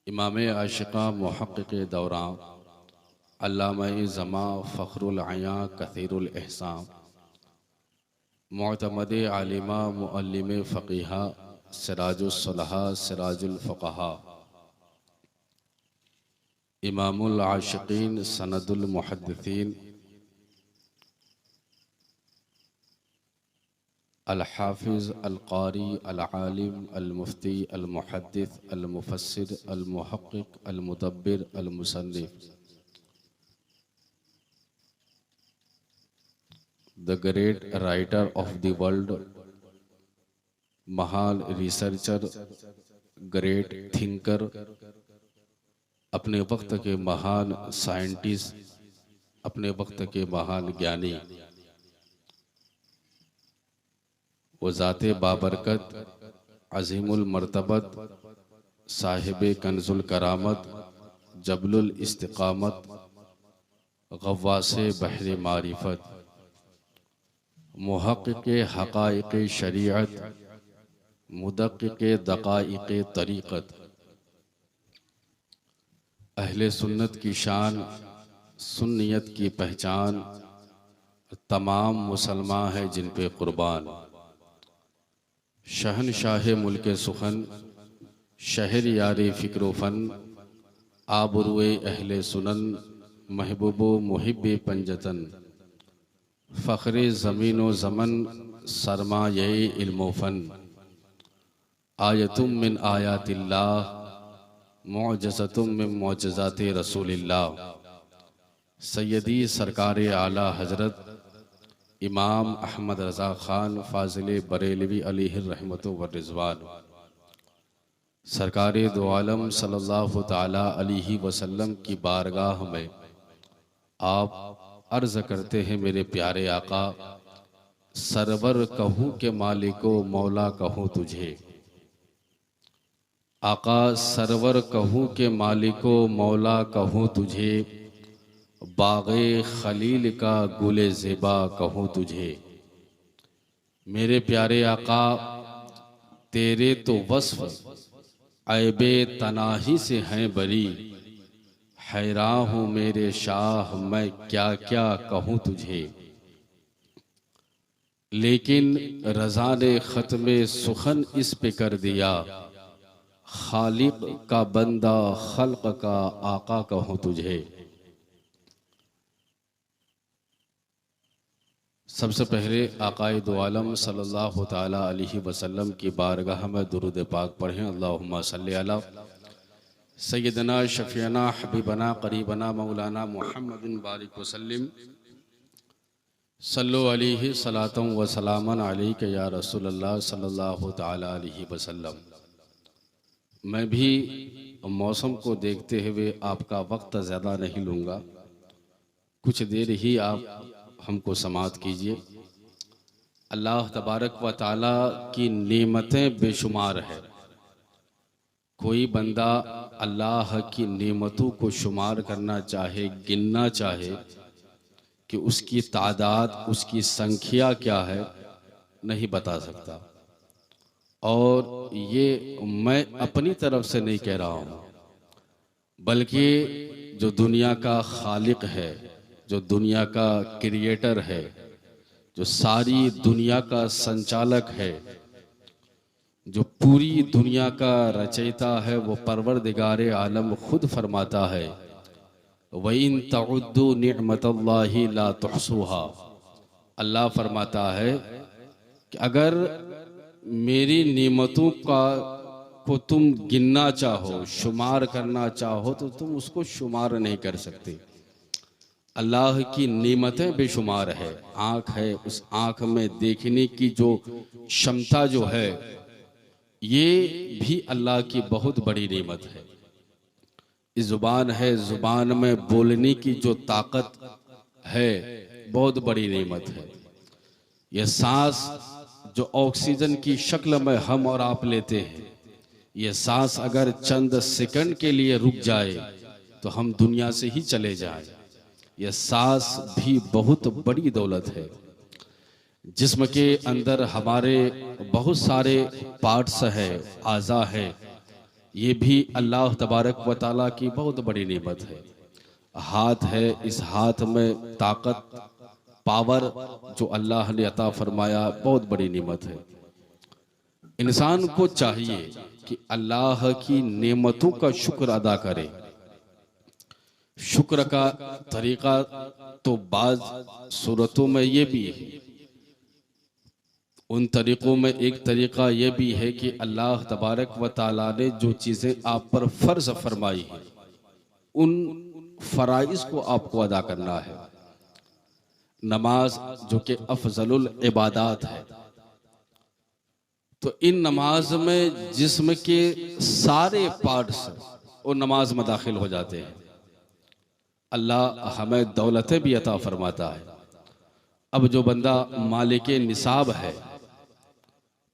इमाम आशिक़ा मुहक़्क़िक़ दौरान अल्लामा ज़मा फ़ख़्रुल अयां कसीरुल एहसान मुअतमद आलिमा मुअल्लिम फ़क़ीहा सिराजुस सुलहा सिराजुल फ़ुक़हा इमामुल आशिक़ीन सनदुल मुहद्दिसीन अल हाफ़िज़ अल क़ारी अल आलिम अल मुफ्ती अल मुहद्दिस अल मुफ़स्सिर अल मुहक़्क़िक़ अल मुदब्बिर अल मुसन्निफ़ the great writer of the world, महान रिसर्चर, ग्रेट थिंकर, अपने वक्त के महान साइंटिस्ट, अपने वक्त के महान ज्ञानी, वो ज़ाते बाबरकत अज़ीमुल मर्तबत साहिब कंजुल करामत जबलुल इस्तिक़ामत गव्वासे बहर मारिफत मुहक़्क़िक़ हक़ाइक़ शरीअत मुदक़्क़िक़ दक़ाइक़ तरीक़त अहले सुन्नत की शान, सुन्नियत की पहचान, तमाम मुसलमान हैं जिन पे कुर्बान। शहनशाह मुल्क सुखन, शहर यारे फ़िक्र फ़न, आबरुए अहले सुनन, महबूबो मुहिब्बे पंजतन, फ़ख़्रे ज़मीन व ज़मन, सरमाये इल्म व फ़न, आयतुम मिन आयातिल्लाह, मुअज्ज़तुम मिन मुअज्ज़ाति रसूलिल्लाह। सैयदी सरकार आला हज़रत इमाम अहमद रज़ा ख़ान फ़ाज़िल बरेलवी अलैहि रहमतु व रिज़वान, सरकार दो आलम सल्लल्लाहु ताला अलैहि वसल्लम की बारगाह में आप अर्ज़ करते हैं, मेरे प्यारे आका, सरवर कहूँ के मालिको मौला कहूँ तुझे। आका सरवर कहूँ के मालिको मौला कहूँ तुझे, बाग़े खलील का गुले ज़ेबा कहूँ तुझे। मेरे प्यारे आका, तेरे तो वस्फ़ ऐबे तनाही से हैं बरी, हैरान हूँ मेरे शाह मैं क्या क्या कहूँ तुझे। लेकिन रज़ा ने ख़त्मे सुखन इस पे कर दिया, खालिक का बंदा खल्क़ का आका कहूँ तुझे। सबसे पहले आकाए दो आलम सल्लल्लाहु ताला अलैहि वसल्लम की बारगाह में दुरूद पाक पढ़ें। अल्लाहुम्मा सल्ली अला सय्यदना शफ़ीअना हबीबना क़रीबना मौलाना मुहम्मदिन बारिक वसल्लिम सल्लु अलैहि सलातम व सलामन अलैका या रसूलल्लाह सल्लल्लाहु ताला अलैहि वसल्लम। मैं भी मौसम को देखते हुए आपका वक्त ज़्यादा नहीं लूँगा, कुछ देर ही आप हमको समाअत कीजिए। अल्लाह तबारक व ताला की नेमतें बेशुमार है। कोई बंदा अल्लाह की नेमतों को शुमार करना चाहे, गिनना चाहे कि उसकी तादाद, उसकी संख्या क्या है, नहीं बता सकता। और ये मैं अपनी तरफ से नहीं कह रहा हूँ, बल्कि जो दुनिया का खालिक है, जो दुनिया का क्रिएटर है, जो सारी दुनिया का संचालक है, जो पूरी दुनिया का रचयिता है, वो परवरदिगारे आलम खुद फरमाता है, व इन तउद्दू निअमतल्लाहि ला तुहसूहा। अल्लाह फरमाता है कि अगर मेरी नेमतों को तुम गिनना चाहो, शुमार करना चाहो, तो तुम उसको शुमार नहीं कर सकते। अल्लाह की नेमतें बेशुमार है। आँख है, उस आँख में देखने की जो क्षमता जो है, ये भी अल्लाह की बहुत बड़ी नेमत है। इस ज़ुबान है, ज़ुबान में बोलने की जो ताकत है, बहुत बड़ी नेमत है। ये सांस जो ऑक्सीजन की शक्ल में हम और आप लेते हैं, ये सांस अगर चंद सेकंड के लिए रुक जाए तो हम दुनिया से ही चले जाएं। यह सांस भी बहुत बड़ी दौलत है। जिस्म के अंदर हमारे बहुत सारे पार्ट्स है, आज़ा है, ये भी अल्लाह तबारक व ताला की बहुत बड़ी नेमत है। हाथ है, इस हाथ में ताकत, पावर जो अल्लाह ने अता फरमाया, बहुत बड़ी नेमत है। इंसान को चाहिए कि अल्लाह की नेमतों का शुक्र अदा करे। शुक्र का तरीका तो बाज सूरतों में ये भी है। उन तरीक़ों में एक तरीक़ा ये भी है कि अल्लाह तबारक व ताला ने जो चीज़ें आप पर फ़र्ज़ फरमाई हैं, उन फ़राइज़ को आपको अदा करना है। नमाज जो कि अफ़ज़लुल इबादात है, तो इन नमाज में जिस्म के सारे पार्ट्स वो नमाज में दाखिल हो जाते हैं। अल्लाह हमें दौलतें भी अता फरमाता है। अब जो बंदा मालिके निसाब है,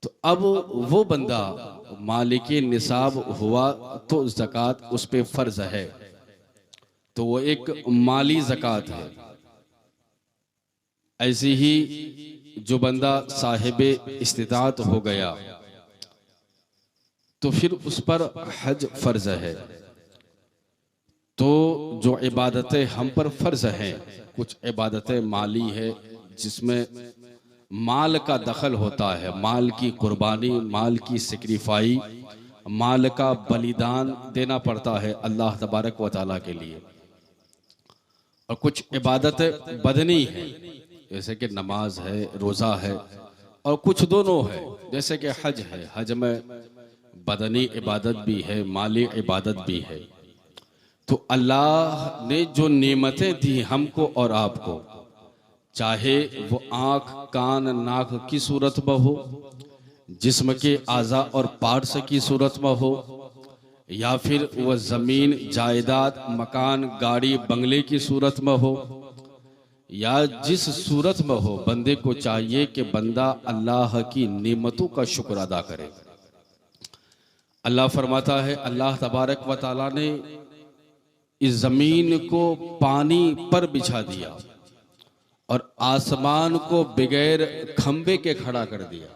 तो अब वो बंदा मालिके निसाब हुआ तो ज़कात उस पे फ़र्ज़ है, तो वो एक माली ज़कात है। ऐसे ही जो बंदा साहिब इस्तिताअत हो गया, तो फिर उस पर हज फ़र्ज़ है। तो जो इबादतें हम पर फ़र्ज़ हैं, कुछ इबादतें माली है जिसमें माल का दखल होता है, माल की कुर्बानी, माल की सेक्रीफाई, माल का बलिदान देना पड़ता है अल्लाह तबारक व ताला के लिए। और कुछ इबादतें बदनी है, जैसे कि नमाज है, रोज़ा है, और कुछ दोनों है, जैसे कि हज है। हज में बदनी इबादत भी है, माली इबादत भी है। तो अल्लाह ने जो नेमतें दी हमको और आपको, चाहे वो आँख, कान, नाक की सूरत में हो, जिस्म के आज़ा और पार्ट्स की सूरत में हो, या फिर वह ज़मीन, जायदाद, मकान, गाड़ी, बंगले की सूरत में हो, या जिस सूरत में हो, बंदे को चाहिए कि बंदा अल्लाह की नेमतों का शुक्र अदा करे। अल्लाह फरमाता है, अल्लाह तबारक व ताला ने इस ज़मीन को पानी पर बिछा दिया और आसमान को बगैर खंबे के खड़ा कर दिया।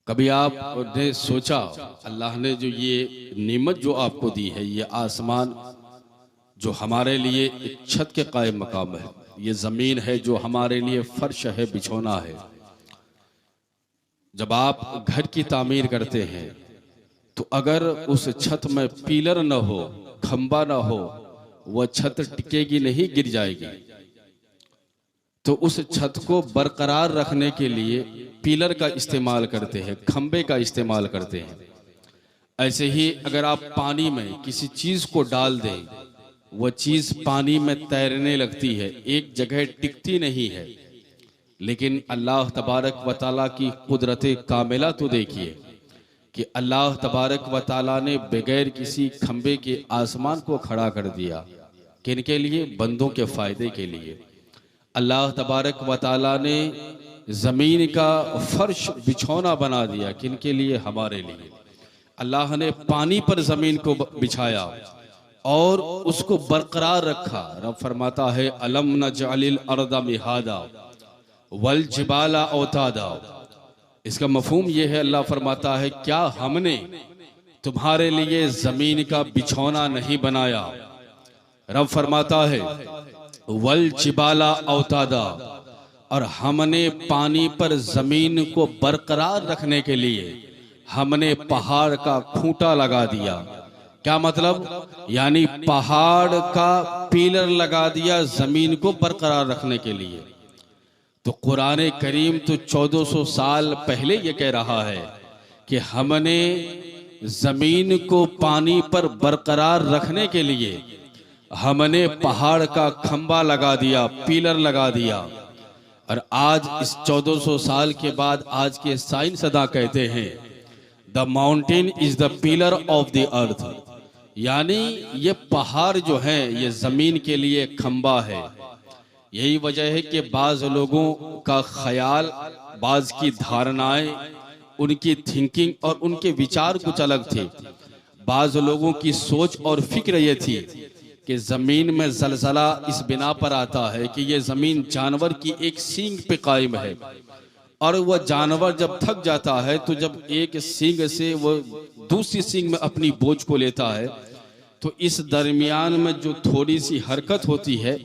कभी आपने सोचा अल्लाह ने जो ये नेमत जो आपको दी है, ये आसमान जो हमारे लिए एक छत के कायम मकाम है, ये ज़मीन है जो हमारे लिए फर्श है, बिछौना है। जब आप घर की तामीर करते हैं, तो अगर उस छत में पिलर न हो, खंबा न हो, वह छत टिकेगी नहीं, गिर जाएगी। तो उस छत को बरकरार रखने के लिए पिलर का इस्तेमाल करते हैं, खंबे का इस्तेमाल करते हैं। ऐसे ही अगर आप पानी में किसी चीज़ को डाल दें, वह चीज़ पानी में तैरने लगती है, एक जगह टिकती नहीं है। लेकिन अल्लाह तबारक व ताला की कुदरत कामिला तो देखिए कि अल्लाह तबारक व ताला ने बगैर किसी खंबे के आसमान को खड़ा कर दिया। किनके लिए? बंदों के फ़ायदे के लिए। अल्लाह तबारक व ताला ने ज़मीन का फर्श बिछौना बना दिया। किनके लिए? हमारे लिए। अल्लाह ने पानी पर ज़मीन को बिछाया और उसको बरकरार रखा। रब फरमाता है, अलम नजअलिल अर्दा मिहादा वल जिबाला औतादा। इसका मफहूम यह है, अल्लाह फरमाता है, क्या हमने तुम्हारे लिए ज़मीन का बिछौना नहीं बनाया? रब फरमाता है, वल जिबाला औतादा, और हमने पानी पर ज़मीन को बरकरार रखने के लिए हमने पहाड़ का खूंटा लगा दिया। क्या मतलब? यानी पहाड़ का पिलर लगा दिया ज़मीन को बरकरार रखने के लिए। तो कुरान करीम तो 1400 साल पहले ये कह रहा है कि हमने ज़मीन को पानी पर बरकरार रखने के लिए हमने पहाड़ का खंबा लगा दिया, पिलर लगा दिया। और आज इस 1400 साल के बाद आज के साइंसदां कहते हैं, the mountain is the pillar of the earth. यानी ये पहाड़ जो है ये ज़मीन के लिए खंबा है। यही वजह है कि बाज़ लोगों का ख्याल, बाज़ की धारणाएं, उनकी थिंकिंग और उनके विचार कुछ अलग थे। बाज़ लोगों की सोच और फिक्र ये थी कि ज़मीन में ज़लज़ला इस बिना पर आता है कि ये ज़मीन जानवर की एक सींग पे कायम है, और वह जानवर जब थक जाता है तो जब एक सींग से वो दूसरी सींग में अपनी बोझ को लेता है, तो इस दरमियान में जो थोड़ी सी हरकत होती है,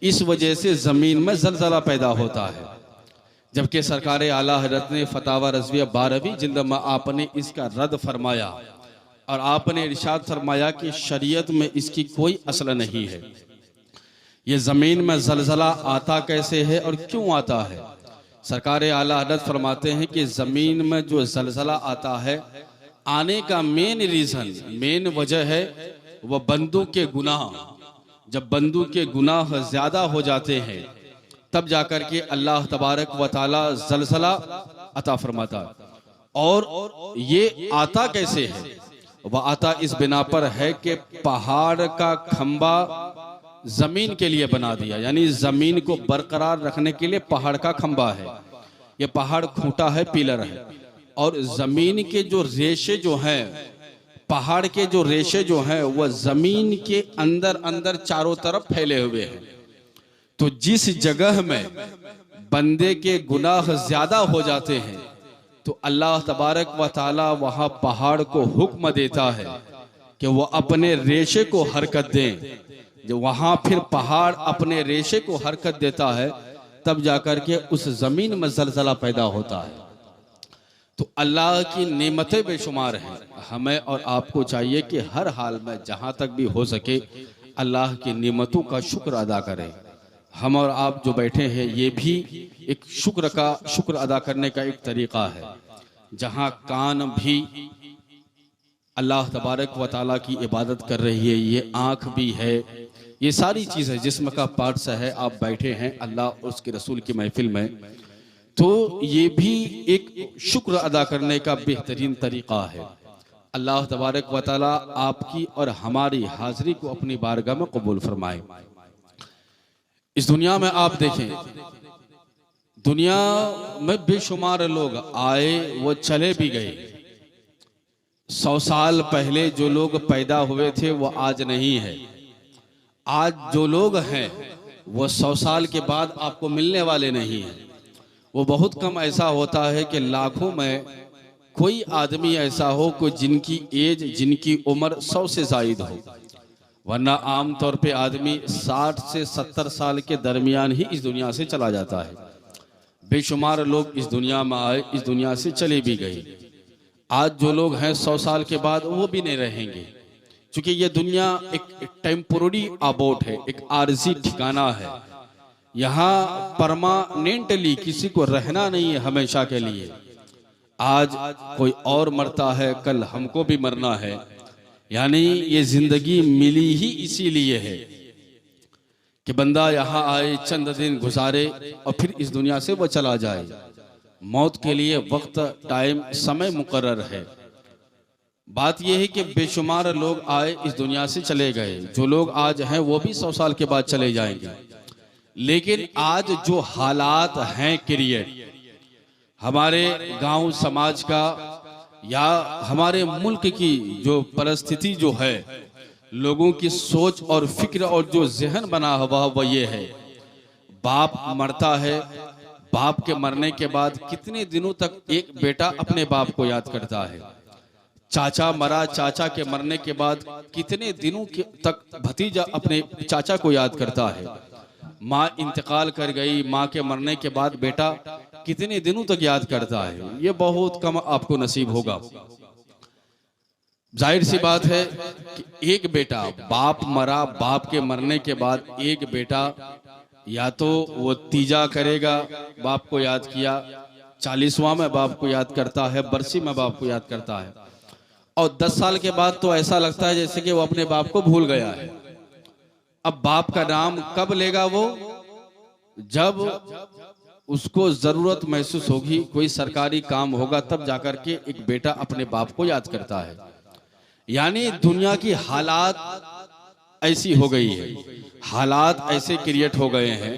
इस वजह से ज़मीन में ज़लज़ला पैदा होता है। जबकि सरकार आला हज़रत ने फतावा रज़विया 12वीं जिल्द में आपने इसका रद्द फरमाया और आपने इरशाद फरमाया कि शरीयत में इसकी कोई असल नहीं है। ये ज़मीन में ज़लज़ला आता कैसे है और क्यों आता है? सरकार आला हज़रत फरमाते हैं कि ज़मीन में जो ज़लज़ला आता है, आने का मेन रीज़न, मेन वजह है वह बंदों के गुनाह। जब बंदों के गुनाह ज़्यादा हो जाते हैं तब जाकर के अल्लाह तबारक व तआला ज़लज़ला अता फरमाता है। और ये आता कैसे है? वह आता इस बिना पर है कि पहाड़ का खंबा जमीन के लिए बना दिया, यानी जमीन को बरकरार रखने के लिए पहाड़ का खंबा है। ये पहाड़ खूंटा है, पिलर है, और जमीन के जो रेशे जो हैं, पहाड़ के जो रेशे जो हैं, वह जमीन के अंदर अंदर चारों तरफ फैले हुए हैं। तो जिस जगह में बंदे के गुनाह ज्यादा हो जाते हैं तो अल्लाह तबारक व ताला वहां पहाड़ को हुक्म देता है कि वह अपने रेशे को हरकत दें। जो वहां फिर पहाड़ अपने रेशे को हरकत देता है तब जाकर के उस जमीन में जलजला पैदा होता है। तो अल्लाह की नेमतें बेशुमार हैं। हमें और आपको चाहिए कि हर हाल में जहां तक भी हो सके अल्लाह की नेमतों का शुक्र अदा करें। हम और आप जो बैठे हैं ये भी एक शुक्र अदा करने का एक तरीका है। जहां कान भी अल्लाह तबारक व ताला की इबादत कर रही है, ये आँख भी है, ये सारी चीज़ें जिस्म का पार्ट्स है, आप बैठे हैं अल्लाह और उसके रसूल की महफिल में, तो ये भी एक शुक्र अदा करने का बेहतरीन तरीका है। अल्लाह तबारक व ताला आपकी और हमारी हाजिरी को अपनी बारगाह में कबूल फरमाए। इस दुनिया में आप देखें, दुनिया में बेशुमार लोग आए, वो चले भी गए। 100 साल पहले जो लोग पैदा हुए थे वो आज नहीं है। आज जो लोग हैं वो 100 साल के बाद आपको मिलने वाले नहीं हैं। वो बहुत कम ऐसा होता है कि लाखों में कोई आदमी ऐसा हो कि जिनकी एज, जिनकी उम्र 100 से जायद हो, वरना आम तौर पे आदमी 60 से 70 साल के दरमियान ही इस दुनिया से चला जाता है। बेशुमार लोग इस दुनिया में आए, इस दुनिया से चले भी गए। आज जो लोग हैं 100 साल के बाद वो भी नहीं रहेंगे, क्योंकि ये दुनिया एक टेम्पोररी अबोट है, एक आर्जी ठिकाना है। यहाँ परमानेंटली किसी को रहना नहीं है हमेशा के लिए। आज कोई और मरता है, कल हमको भी मरना है। यानी ये जिंदगी मिली ही इसीलिए है कि बंदा यहाँ आए, चंद दिन गुजारे और फिर इस दुनिया से वो चला जाए। मौत के लिए वक्त, टाइम, समय मुकर्रर है। बात यह है कि बेशुमार लोग आए, इस दुनिया से चले गए। जो लोग आज हैं वो भी 100 साल के बाद चले जाएंगे। लेकिन आज जो हालात हैं क्रिएट हमारे गांव समाज का या हमारे मुल्क की जो परिस्थिति जो है, लोगों की सोच और फिक्र और जो जहन बना हुआ वह ये है, बाप मरता है, बाप के मरने के बाद कितने दिनों तक एक बेटा अपने बाप को याद करता है। चाचा मरा, चाचा के मरने के बाद कितने दिनों तक भतीजा अपने चाचा को याद करता है। माँ इंतकाल कर गई, माँ के मरने के बाद बेटा कितने दिनों तक याद करता है। ये बहुत कम आपको नसीब होगा। जाहिर सी बात है कि एक बेटा, बाप मरा, बाप के मरने के बाद एक बेटा या तो वो तीजा करेगा, बाप को याद किया, 40वां में बाप को याद करता है, बरसी में बाप को याद करता है, और 10 साल के बाद तो ऐसा लगता है जैसे कि वो अपने बाप को भूल गया है। अब बाप का नाम कब लेगा वो? जब उसको जरूरत महसूस होगी, कोई सरकारी काम होगा, तब जाकर के एक बेटा अपने बाप को याद करता है। यानी दुनिया की हालात ऐसी हो गई है, हालात ऐसे क्रिएट हो गए हैं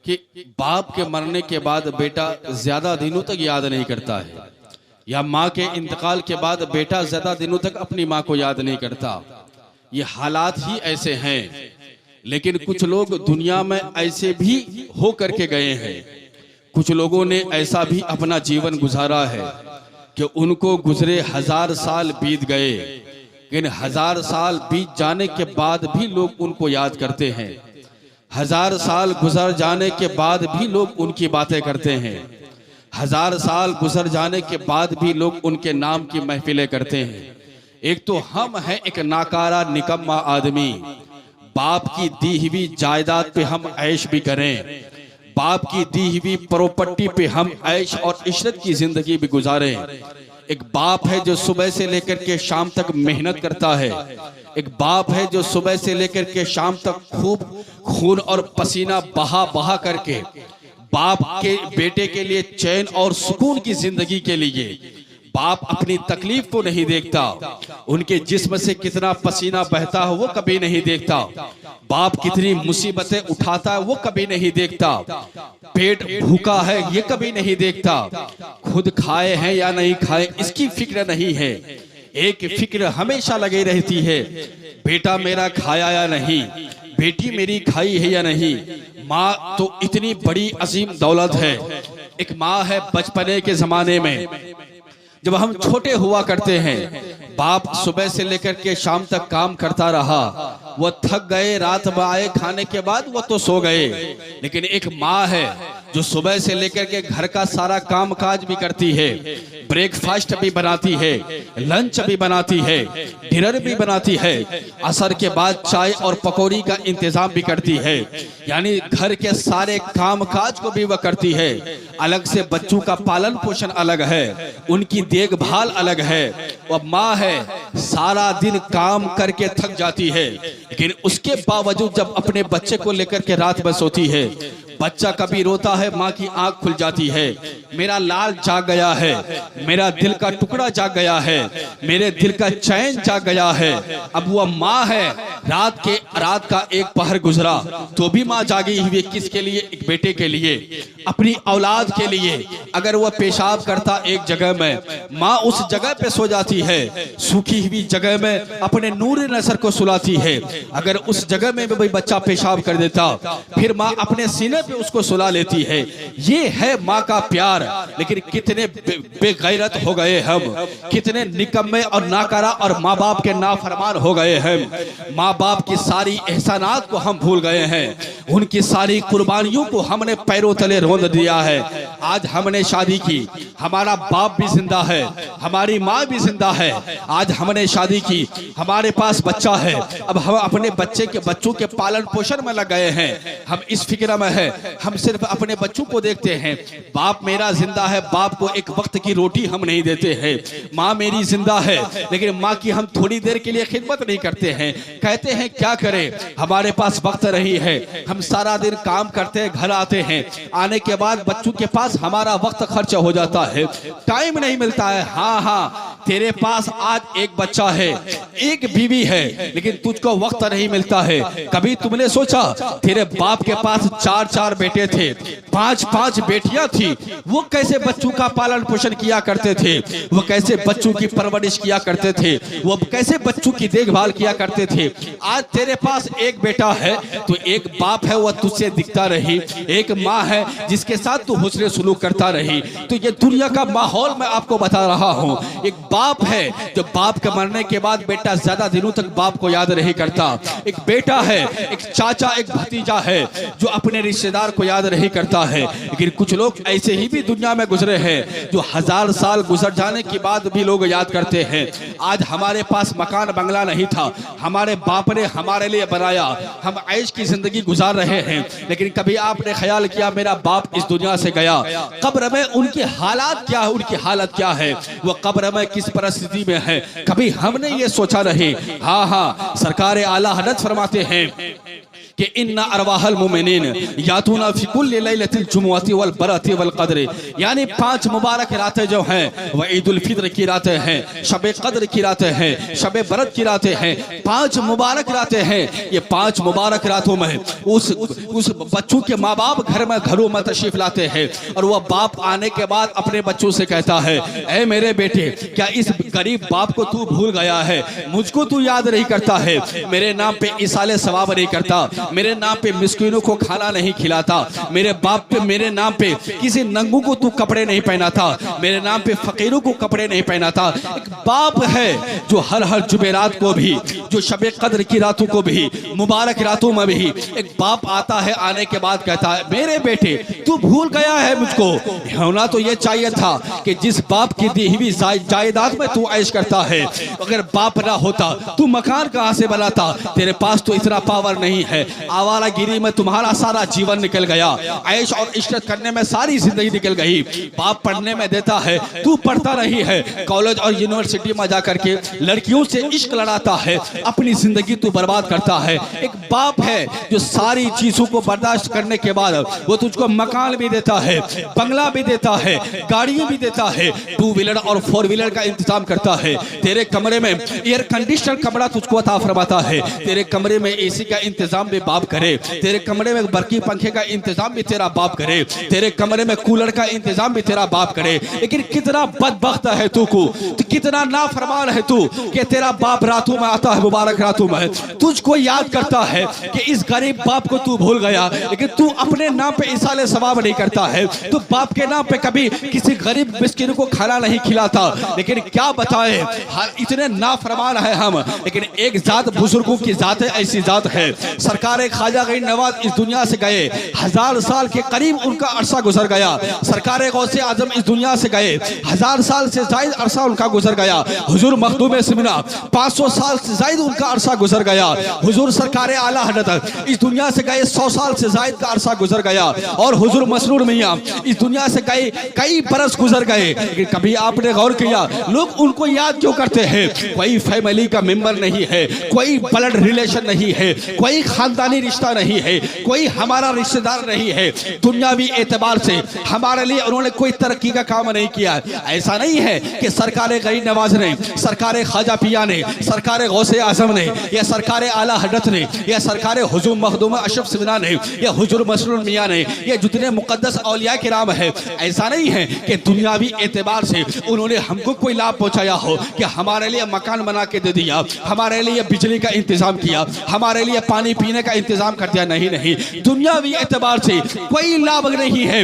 कि बाप के मरने के बाद बेटा ज्यादा दिनों तक याद नहीं करता है, या माँ के इंतकाल के बाद बेटा ज्यादा दिनों तक अपनी माँ को याद नहीं करता। ये हालात ही ऐसे हैं। लेकिन कुछ लोग दुनिया में ऐसे भी हो करके गए हैं, कुछ लोगों ने ऐसा भी अपना जीवन गुजारा है कि उनको गुजरे 1000 साल बीत गए, लेकिन 1000 साल बीत जाने के बाद भी लोग उनको याद करते हैं। 1000 साल गुजर जाने के बाद भी लोग उनकी बातें करते हैं। 1000 साल गुजर जाने के बाद भी लोग उनके नाम की महफिलें करते हैं। एक तो हम हैं एक नाकारा निकम्मा आदमी, बाप की दी हुई जायदाद पे हम ऐश भी करें, बाप की दी हुई प्रॉपर्टी पे हम ऐश और इशरत की जिंदगी भी गुजारें। एक बाप है जो सुबह से लेकर के शाम तक मेहनत करता है, एक बाप है जो सुबह से लेकर के शाम तक खूब खून और पसीना बहा बहा करके बाप के बेटे के लिए चैन और सुकून की जिंदगी के लिए बाप अपनी तकलीफ को नहीं देखता, उनके जिस्म से कितना पसीना बहता है वो कभी नहीं देखता, बाप कितनी मुसीबतें उठाता है वो कभी नहीं देखता, पेट भूखा है ये कभी नहीं देखता, खुद खाए हैं या नहीं खाए इसकी फिक्र नहीं है। एक फिक्र हमेशा लगी रहती है, बेटा मेरा खाया या नहीं, बेटी मेरी खाई है या नहीं। माँ तो इतनी बड़ी अजीम दौलत है। एक माँ है बचपने के जमाने में जब हम छोटे हुआ करते हैं, बाप सुबह से लेकर के शाम तक काम करता रहा, वो थक गए, रात में आए खाने के बाद वो तो सो गए। लेकिन एक माँ है जो सुबह से लेकर के घर का सारा काम काज भी करती है, ब्रेकफास्ट भी बनाती है, लंच भी बनाती है, डिनर भी बनाती है, असर के बाद चाय और पकौड़ी का इंतजाम भी करती है, यानी घर के सारे काम काज को भी वह करती है। अलग से बच्चों का पालन पोषण अलग है, उनकी देखभाल अलग है। वह माँ है सारा दिन काम करके थक जाती है, लेकिन उसके बावजूद जब अपने बच्चे को लेकर के रात में सोती है, बच्चा कभी रोता है, माँ की आंख खुल जाती है, मेरा लाल जाग गया है, मेरा दिल का टुकड़ा जाग गया है, मेरे दिल का चैन जाग गया है। अब वह माँ है, रात का एक पहर गुजरा तो भी माँ जागी हुई, किसके लिए? एक बेटे के लिए, अपनी औलाद के लिए। अगर वह पेशाब करता एक जगह में, माँ उस जगह पे सो जाती है, सूखी हुई जगह में अपने नूर नसर को सुलाती है। अगर उस जगह में भी बच्चा पेशाब कर देता, फिर माँ अपने सीने पे उसको सुला लेती है। ये है माँ का प्यार। लेकिन कितने बेगैरत हो गए हम, कितने निकम्मे और नाकारा और माँ बाप के नाफरमान हो गए हैं। माँ बाप की सारी एहसानात को हम भूल गए हैं, उनकी सारी कुर्बानियों को हमने पैरों तले रोंद दिया है। आज हमने शादी की, हमारा बाप भी जिंदा है, हमारी माँ भी जिंदा है। आज हमने शादी की, हमारे पास बच्चा है, अब हम अपने बच्चों के पालन पोषण में लग गए हैं। हम इस फिक्र में है, हम सिर्फ अपने बच्चों को देखते हैं। बाप मेरा जिंदा है, बाप को एक वक्त की रोटी हम नहीं देते हैं। माँ मेरी जिंदा है, लेकिन माँ की हम थोड़ी देर के लिए खिदमत नहीं करते हैं। कहते हैं क्या करें, हमारे पास वक्त नहीं है, हम सारा दिन काम करते हैं, घर आते हैं, आने के बाद बच्चों के पास हमारा वक्त खर्च हो जाता है, टाइम नहीं मिलता है। हाँ, तेरे पास आज एक बच्चा है, एक बीवी है, लेकिन तुझको वक्त नहीं मिलता है। कभी तुमने सोचा तेरे बाप के पास 4 बेटे थे, 5 बेटियां थी, वो कैसे बच्चों का पालन पोषण किया करते थे, वो कैसे बच्चों की परवरिश किया करते थे, वो कैसे बच्चों की देखभाल किया करते थे। आज तेरे पास एक बेटा है तो एक बाप है, वह तुझसे दिखता रही, एक माँ है जिसके साथ तू हुस्न सुलूक करता रही। तो ये दुनिया का माहौल मैं आपको बता रहा हूँ। एक बाप है जो बाप के मरने के बाद बेटा ज्यादा दिनों तक बाप को याद नहीं करता। एक बेटा है, एक चाचा, एक भतीजा है जो अपने रिश्तेदार को याद नहीं करता है। लेकिन कुछ लोग ऐसे ही भी दुनिया में गुजरे हैं जो 1000 साल गुजर जाने के बाद भी लोग याद करते हैं। आज हमारे पास मकान बंगला नहीं था, हमारे बाप ने हमारे लिए बनाया, हम ऐश की जिंदगी गुजार रहे हैं। लेकिन कभी आपने ख्याल किया मेरा बाप इस दुनिया से गया, कब्र में उनकी हालात क्या है, उनकी हालत क्या है, वो कब्र में किस परिस्थिति में है, कभी हमने ये सोचा नहीं। हाँ, सरकार आला हजरत फरमाते हैं कि इन्ना अरवाहल मोमिनीन यातूना फी कुल्लि लैलतिल जुमुअति वल बरअति वल क़द्र, यानी 5 मुबारक रातें जो हैं वह ईद उल फित्र की रातें हैं, शब क़द्र की रातें हैं, शब बरत की रातें हैं। 5 मुबारक रातें हैं। ये 5 मुबारक रातों में उस बच्चों के माँ बाप घरों में तशरीफ लाते हैं, और वह बाप आने के बाद अपने बच्चों से कहता है, ऐ मेरे बेटे, क्या इस गरीब बाप को तू भूल गया है, मुझको तू याद नहीं करता है, मेरे नाम पे इसाले सवाब नहीं करता। मेरे नाम पे मिस्कीनों को खाना नहीं खिलाता, मेरे बाप पे मेरे नाम पे किसी नंगू को तू कपड़े नहीं पहनाता, मेरे नाम पे फकीरों को कपड़े नहीं पहनाता। एक बाप है जो हर जुमेरात को भी, जो शबे कद्र की रातों को भी, मुबारक रातों में भी एक बाप आता है, आने के बाद कहता है मेरे बेटे तू भूल गया है मुझको। होना तो ये चाहिए था कि जिस बाप की दी हुई जायदाद में तू ऐश करता है, अगर बाप ना होता तू मकान कहां से बनाता? तेरे पास तो इतना पावर नहीं है। आवारागिरी में तुम्हारा सारा जीवन निकल गया, ऐश और इश्रत करने में सारी जिंदगी निकल गई। बाप पढ़ने में देता है, तू पढ़ता नहीं है, कॉलेज और यूनिवर्सिटी में जाकर के लड़कियों से इश्क लड़ाता है, अपनी जिंदगी तू बर्बाद करता है। एक बाप है जो सारी चीजों को बर्दाश्त करने के बाद वो तुझको मकान भी देता है, बंगला भी देता है, गाड़ियां भी देता है, 2 व्हीलर और 4 व्हीलर का इंतजाम करता है। तेरे कमरे में एयर कंडीशनर कमरा तुझको अता फरमाता है, तेरे कमरे में एसी का इंतजाम भी बाप करे, तेरे कमरे में बरकी पंखे का इंतजाम भी तेरा बाप करे, तेरे कमरे में कूलर का इंतजाम भी तेरा बाप करे। लेकिन कितना बदबख्त है तू को, कितना नाफरमान है तू कि तेरा बाप रातों में आता है, मुबारक रातों में तुझको याद करता है कि इस गरीब बाप को तू भूल गया, लेकिन तू अपने नाम पे इसाले सवाब नहीं करता है। तू बाप के नाम पे कभी किसी गरीब मिस्किन को खाना नहीं खिलाता। लेकिन क्या बताए, इतने नाफरमान है हम। लेकिन एक जात बुजुर्गों की जात है, ऐसी जात है। सरकार ख्वाजा गरीब नवाज इस दुनिया से गए, 1000 साल के करीब उनका अरसा गुजर गया। सरकार गौसे आजम इस दुनिया से गए, 1000 साल से जायद अरसा उनका गुजर गया। हुजूर मखदूम सिमना 500 साल से जायद उनका अरसा गुजर गया। हुजूर सरकार आला हजरत इस दुनिया से गए, 100 साल से जायद का अरसा गुजर गया। और हुजूर मसरूर मियां इस दुनिया से गए, कई बरस गुजर गए। लेकिन कभी आपने गौर किया लोग उनको याद क्यों करते हैं? कोई फैमिली का मेंबर नहीं है, कोई ब्लड रिलेशन नहीं है, कोई खानदानी रिश्ता नहीं है, कोई हमारा रिश्तेदार नहीं है। दुनियावी एतबार से हमारे लिए उन्होंने कोई तरक्की का काम नहीं किया। ऐसा नहीं है कि सरकार गरीब नवाज ने, सरकार ख्वाजा पिया ने, सरकार गौसे आजम ने, या सरकार आला हजरत ने, या सरकार हुजूर मखदूम अशरफ सिमना ने, या हुजूर मसरूर मियां ने, ये जितने मुकद्दस औलिया किराम है, ऐसा नहीं है कि दुनियावी एतबार से उन्होंने हमको कोई लाभ पहुंचाया हो कि हमारे लिए मकान बना के दे दिया, हमारे लिए बिजली का इंतजाम किया, हमारे लिए पानी पीने का इंतजाम कर दिया। नहीं नहीं, दुनियावी एतबार से कोई लाभ नहीं है,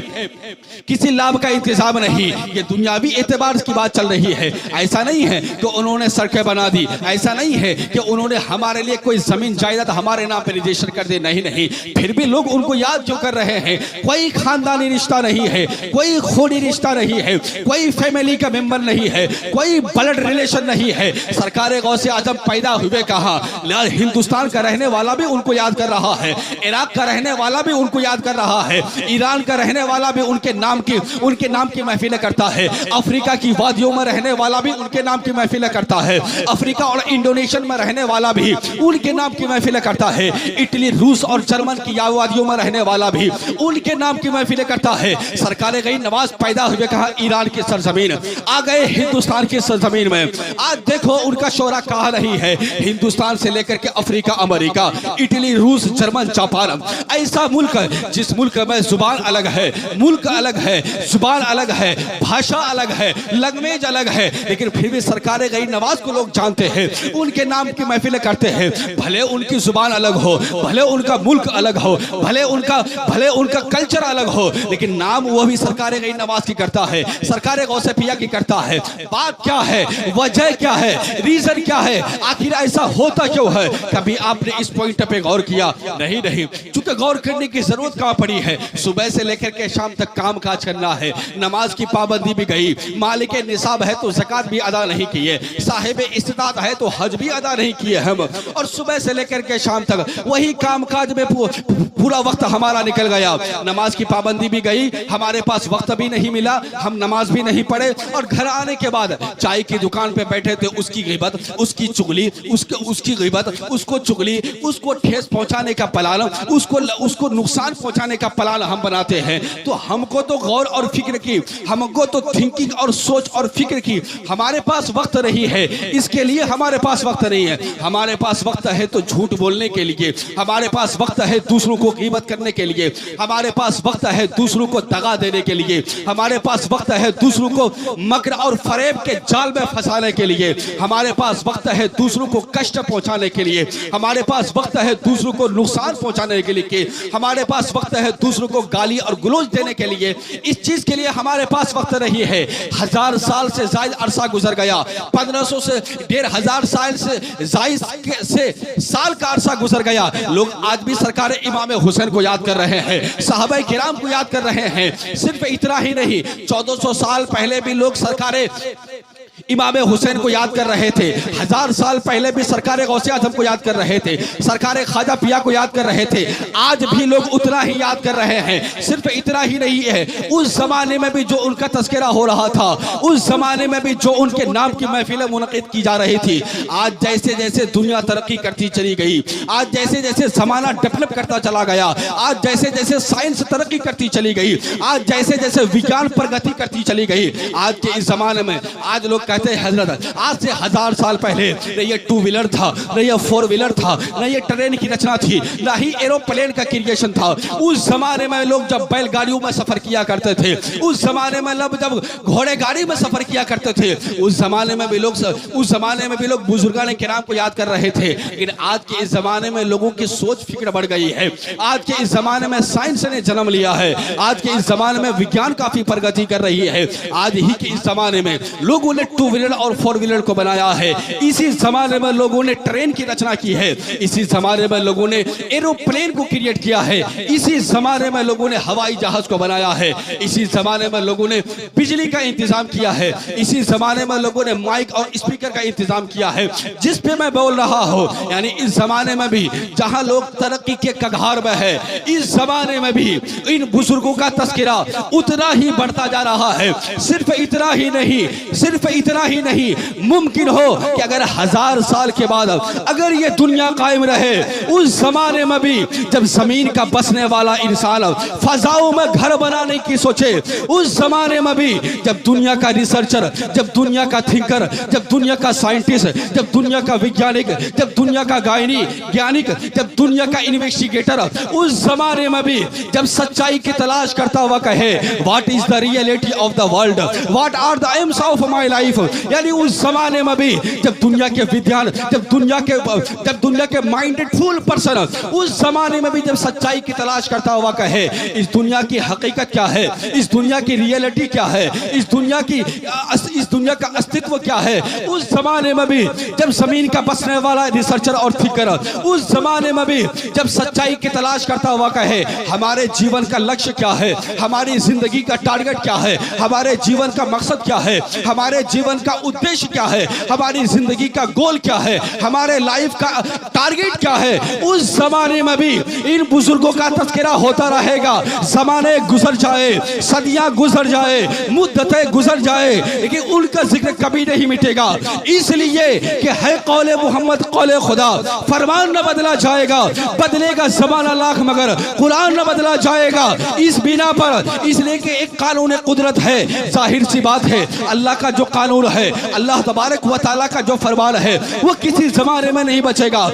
किसी लाभ का इंतजाम नहीं। ये दुनियावी एतबार की बात चल रही है। ऐसा नहीं है कि उन्होंने सड़कें बना दी, ऐसा नहीं है कि उन्होंने हमारे लिए कोई जमीन जायदाद हमारे नाम पर रजिस्टर कर दी। नहीं नहीं, फिर भी लोग उनको याद क्यों कर रहे हैं? कोई खानदानी रिश्ता नहीं है, कोई खूनी रिश्ता नहीं है, कोई फैमिली का मेंबर नहीं है, कोई ब्लड रिलेशन नहीं है। सरकार गौसे आजम पैदा हुए कहाँ? हिंदुस्तान का रहने वाला भी उनको याद कर रहा है, इराक का रहने वाला भी उनको याद कर रहा है, ईरान का रहने वाला भी उनके नाम की महफिलें करता है, अफ्रीका की वादियों में रहने वाला भी उनके नाम की महफिलें करता है, अफ्रीका और इंडोनेशिया में रहने वाला भी उनके नाम की महफिलें करता है, इटली रूस और जर्मन की वादियों में रहने वाला भी उनके नाम की महफिलें करता है। सरकार गरीब नवाज पैदा हुए कहा? ईरान की सरजमीन, आ गए हिंदुस्तान की सरजमीन में। आज देखो उनका शोरा कहाँ नहीं है, हिंदुस्तान से लेकर के अफ्रीका, अमेरिका, इटली, रूस, जर्मन, जापान, ऐसा मुल्क जिस मुल्क में जुबान अलग है, मुल्क अलग है, जुबान अलग है, भाषा अलग है, लैंग्वेज अलग है, लेकिन फिर भी सरकार गरीब नवाज को लोग जानते हैं, उनके नाम की महफिलें करते हैं। भले उनकी जुबान अलग हो, भले उनका मुल्क अलग हो, भले उनका कल्चर अलग हो, लेकिन नाम वो भी सरकार गरीब नवाज की करता है, सरकार गौसे पिया की करता है। बात क्या है, वजह क्या है, रीजन क्या है, आखिर ऐसा होता क्यों है? कभी आपने इस पॉइंट पे गौर किया? नहीं नहीं, चूंकि गौर करने की जरूरत कहां पड़ी है? सुबह से लेकर के शाम तक काम काज करना है, नमाज की पाबंदी भी गई, मालिक निसाब है तो ज़कात भी अदा नहीं किए, साहिब इस्तिताअत है तो हज भी अदा नहीं किए हम, और सुबह से लेकर के शाम तक वही काम काज में पूरा वक्त हमारा निकल गया। नमाज की पाबंदी भी गई, हमारे पास वक्त भी नहीं मिला, हम नमाज भी नहीं पढ़े, और घर आने के बाद चाय की दुकान पे बैठे थे, उसकी ग़ीबत, उसकी चुगली, उसकी ग़ीबत, उसको चुगली, उसको ठेस पहुंचाने का प्लान, उसको नुकसान पहुंचाने का प्लान हम बनाते हैं। तो हमको तो गौर और फिक्र की, हमको तो थिंकिंग और सोच और फिक्र की हमारे पास वक्त नहीं है, इसके लिए हमारे पास वक्त नहीं है। हमारे पास वक्त है तो झूठ बोलने के लिए, हमारे पास वक्त है दूसरों को ग़ीबत करने के लिए, हमारे पास वक्त है दूसरों को दगा देने के लिए, हमारे पास वक्त है दूसरों को मकर और फरेब के जाल में फंसाने के लिए, हमारे पास वक्त है दूसरों को कष्ट पहुंचाने के लिए, हमारे पास वक्त है दूसरों दूसरों को नुकसान पहुंचाने के लिए, हमारे पास वक्त है दूसरों को गाली और गलौज देने के लिए, इस चीज के लिए हमारे पास वक्त नहीं है। 1000 साल से ज्यादा अरसा गुजर गया, 1500 से 1500 साल से साल का अरसा गुजर गया। लोग आज भी सरकार इमाम हुसैन को याद कर रहे हैं, सहाबा किराम को याद कर रहे हैं। सिर्फ इतना ही नहीं, 1400 साल पहले भी लोग सरकार इमाम हुसैन को याद कर रहे थे। 1000 साल पहले भी सरकार गौसे आजम को याद कर रहे थे, सरकार ख्वाजा पिया को याद कर रहे थे। आज भी लोग उतना ही याद कर रहे हैं। सिर्फ इतना ही नहीं है, उस जमाने में भी जो उनका तस्करा हो रहा था, उस जमाने में भी जो उनके नाम की महफिलें मुनक़िद की जा रही थी। आज जैसे जैसे दुनिया तरक्की करती चली गई, आज जैसे जैसे जमाना डेवलप करता चला गया, आज जैसे जैसे साइंस तरक्की करती चली गई, आज जैसे जैसे विज्ञान प्रगति करती चली गई, आज के इस जमाने में आज लोग कहते हैं हजरत आज से 1000 साल पहले न ये 2 व्हीलर था, न ये 4 व्हीलर था, न ये ट्रेन की रचना थी, न ही एरोप्लेन का क्रिएशन था। उस जमाने में लोग जब बैलगाड़ियों में सफर किया करते थे, उस जमाने में लोग जब घोड़े गाड़ी में सफर किया करते थे, उस जमाने में भी लोग बुजुर्गान किराम को याद कर रहे थे। लेकिन आज के इस जमाने में लोगों की सोच फिक्र बढ़ गई है। आज के इस जमाने में साइंस ने जन्म लिया है, आज के इस जमाने में विज्ञान काफी प्रगति कर रही है। आज ही के इस जमाने में लोगों ने 2 व्हीलर और 4 व्हीलर को बनाया है। इसी जमाने में लोगों ने ट्रेन की रचना की है, इसी जमाने में लोगों ने एरोप्लेन को क्रिएट किया है, इसी जमाने में लोगों ने हवाई जहाज को बनाया है, इसी जमाने में लोगों ने बिजली का इंतजाम किया है, इसी जमाने में लोगों ने माइक और स्पीकर का इंतजाम किया है जिस पे मैं बोल रहा हूं। यानी इस जमाने में भी जहां लोग तरक्की के कगार में है, इस जमाने में भी इन बुजुर्गों का तस्करा उतना ही बढ़ता जा रहा है। सिर्फ इतना ही नहीं, मुमकिन हो कि अगर 1000 साल के बाद अगर ये दुनिया कायम रहे, उस जमाने में भी जब जमीन का बसने वाला इंसान फजाओं में घर बनाने की सोचे, उस जमाने में भी जब दुनिया का रिसर्चर, जब दुनिया का थिंकर, जब दुनिया का साइंटिस्ट, जब दुनिया का वैज्ञानिक, जब दुनिया का ज्ञानिक, जब दुनिया का इन्वेस्टिगेटर, उस जमाने में भी जब सच्चाई की तलाश करता हुआ कहे what is the reality of the world, what are the aims of my life, यानी उस जमाने में भी जब दुनिया के विद्वान, जब दुनिया के माइंडेड फुल पर्सन उस जमाने में भी जब सच्चाई की तलाश करता हुआ कहे इस दुनिया की हकीकत क्या है, इस दुनिया की रियलिटी क्या है, इस दुनिया का अस्तित्व क्या है, उस जमाने में भी जब जमीन का बसने वाला रिसर्चर और फिकर उस जमाने में भी जब सच्चाई की तलाश करता हुआ कहे हमारे जीवन का लक्ष्य क्या है, हमारी जिंदगी का टारगेट क्या है, हमारे जीवन का मकसद क्या है, हमारे जीवन का उद्देश्य क्या है, हमारी जिंदगी का गोल क्या है, हमारे लाइफ का टारगेट क्या है, उस जमाने में भी इन बुजुर्गों का तज़किरा होता रहेगा। जमाने गुजर जाए, सदियां गुजर जाए, मुद्दतें गुजर जाए, लेकिन उनका जिक्र कभी नहीं मिटेगा। इसलिए कि है कौले मोहम्मद कौले खुदा, फरमान न बदला जाएगा, बदलेगा जमाना लाख मगर कुरान न बदला जाएगा। इस बिना पर इसलिए कि एक कानून कुदरत है, जाहिर सी बात है अल्लाह का जो कानून है, अल्लाह तबारक व तआला का जो फरमान है वो किसी जमाने में नहीं बचेगा,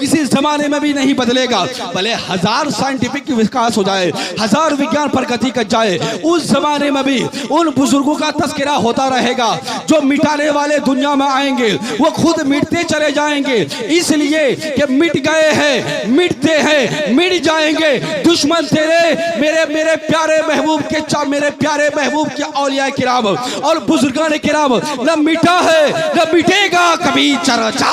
किसी जमाने में भी नहीं बदलेगा। भले 1000 साइंटिफिक विकास हो जाए, 1000 विज्ञान प्रगति कर जाए, उस जमाने में भी उन बुजुर्गों का तज़किरा होता रहेगा। जो मिटाने वाले दुनिया में आएंगे वो खुद मिटते चले जाएंगे, इसलिए कि मिट गए हैं, मिटते हैं, मिट जाएंगे। दुश्मन तेरे मेरे प्यारे महबूब के औलिया किराम और बुजुर्गान किराम न मिटा है न मिटेगा कभी चर्चा।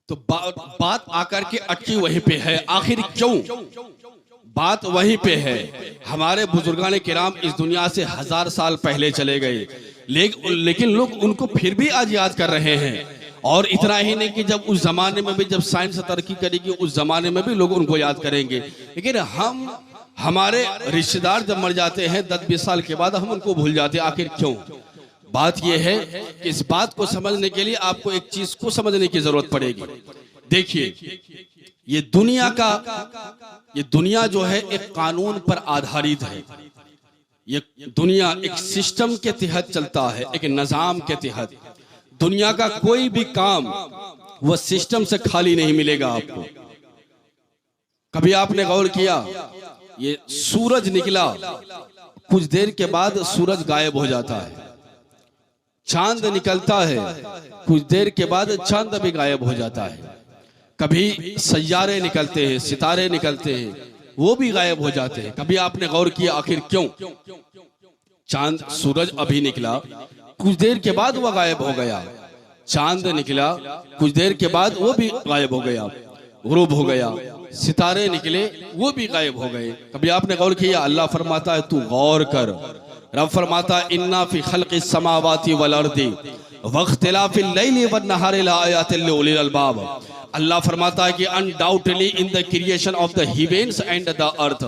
तो बात आकर के अटकी वहीं पे है। आखिर क्यों बात वहीं पे है? हमारे बुजुर्गान किराम इस दुनिया से 1000 साल पहले चले गए, लेकिन लोग उनको फिर भी आज याद कर रहे हैं। और इतना ही नहीं कि जब उस जमाने में भी जब साइंस तरक्की करेगी उस जमाने में भी लोग उनको याद करेंगे, लेकिन हमारे रिश्तेदार जब मर जाते हैं 10-20 साल के बाद हम उनको भूल जाते हैं। आखिर क्यों? बात यह है कि इस बात को समझने के लिए आपको एक चीज को समझने की जरूरत पड़ेगी। देखिए, ये दुनिया जो है एक कानून पर आधारित है। ये दुनिया एक सिस्टम के तहत चलता है, एक निजाम के तहत। दुनिया का कोई भी काम वह सिस्टम से खाली नहीं मिलेगा आपको। कभी आपने गौर किया, ये सूरज निकला, कुछ देर के बाद सूरज गायब हो जाता है। चांद निकलता है, कुछ देर के बाद चांद भी गायब हो जाता है। कभी सैयारे निकलते हैं, सितारे निकलते हैं, वो भी गायब हो जाते हैं। कभी आपने गौर किया आखिर क्यों? चांद सूरज अभी निकला, कुछ देर के बाद वह गायब हो गया। चांद निकला, कुछ देर के बाद वो भी गायब हो गया, गुरूब हो गया। सितारे निकले, वो भी गायब हो गए। कभी आपने गौर किया? अल्लाह फरमाता है तू गौर कर। रब फरमाता है इन्ना फी खल्क़िस समावाति वल अर्दि वख्तिलाफिल लैलि वन नहारि लआयातिल लिउलिल अलबाब। अल्लाह फरमाता है कि undoubtedly in the creation of the heavens and the earth,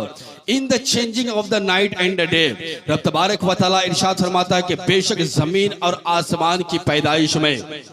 in the changing of the night and the day, रब तबारक व तआला इरशाद फरमाता है कि बेशक जमीन और आसमान की पैदाइश में,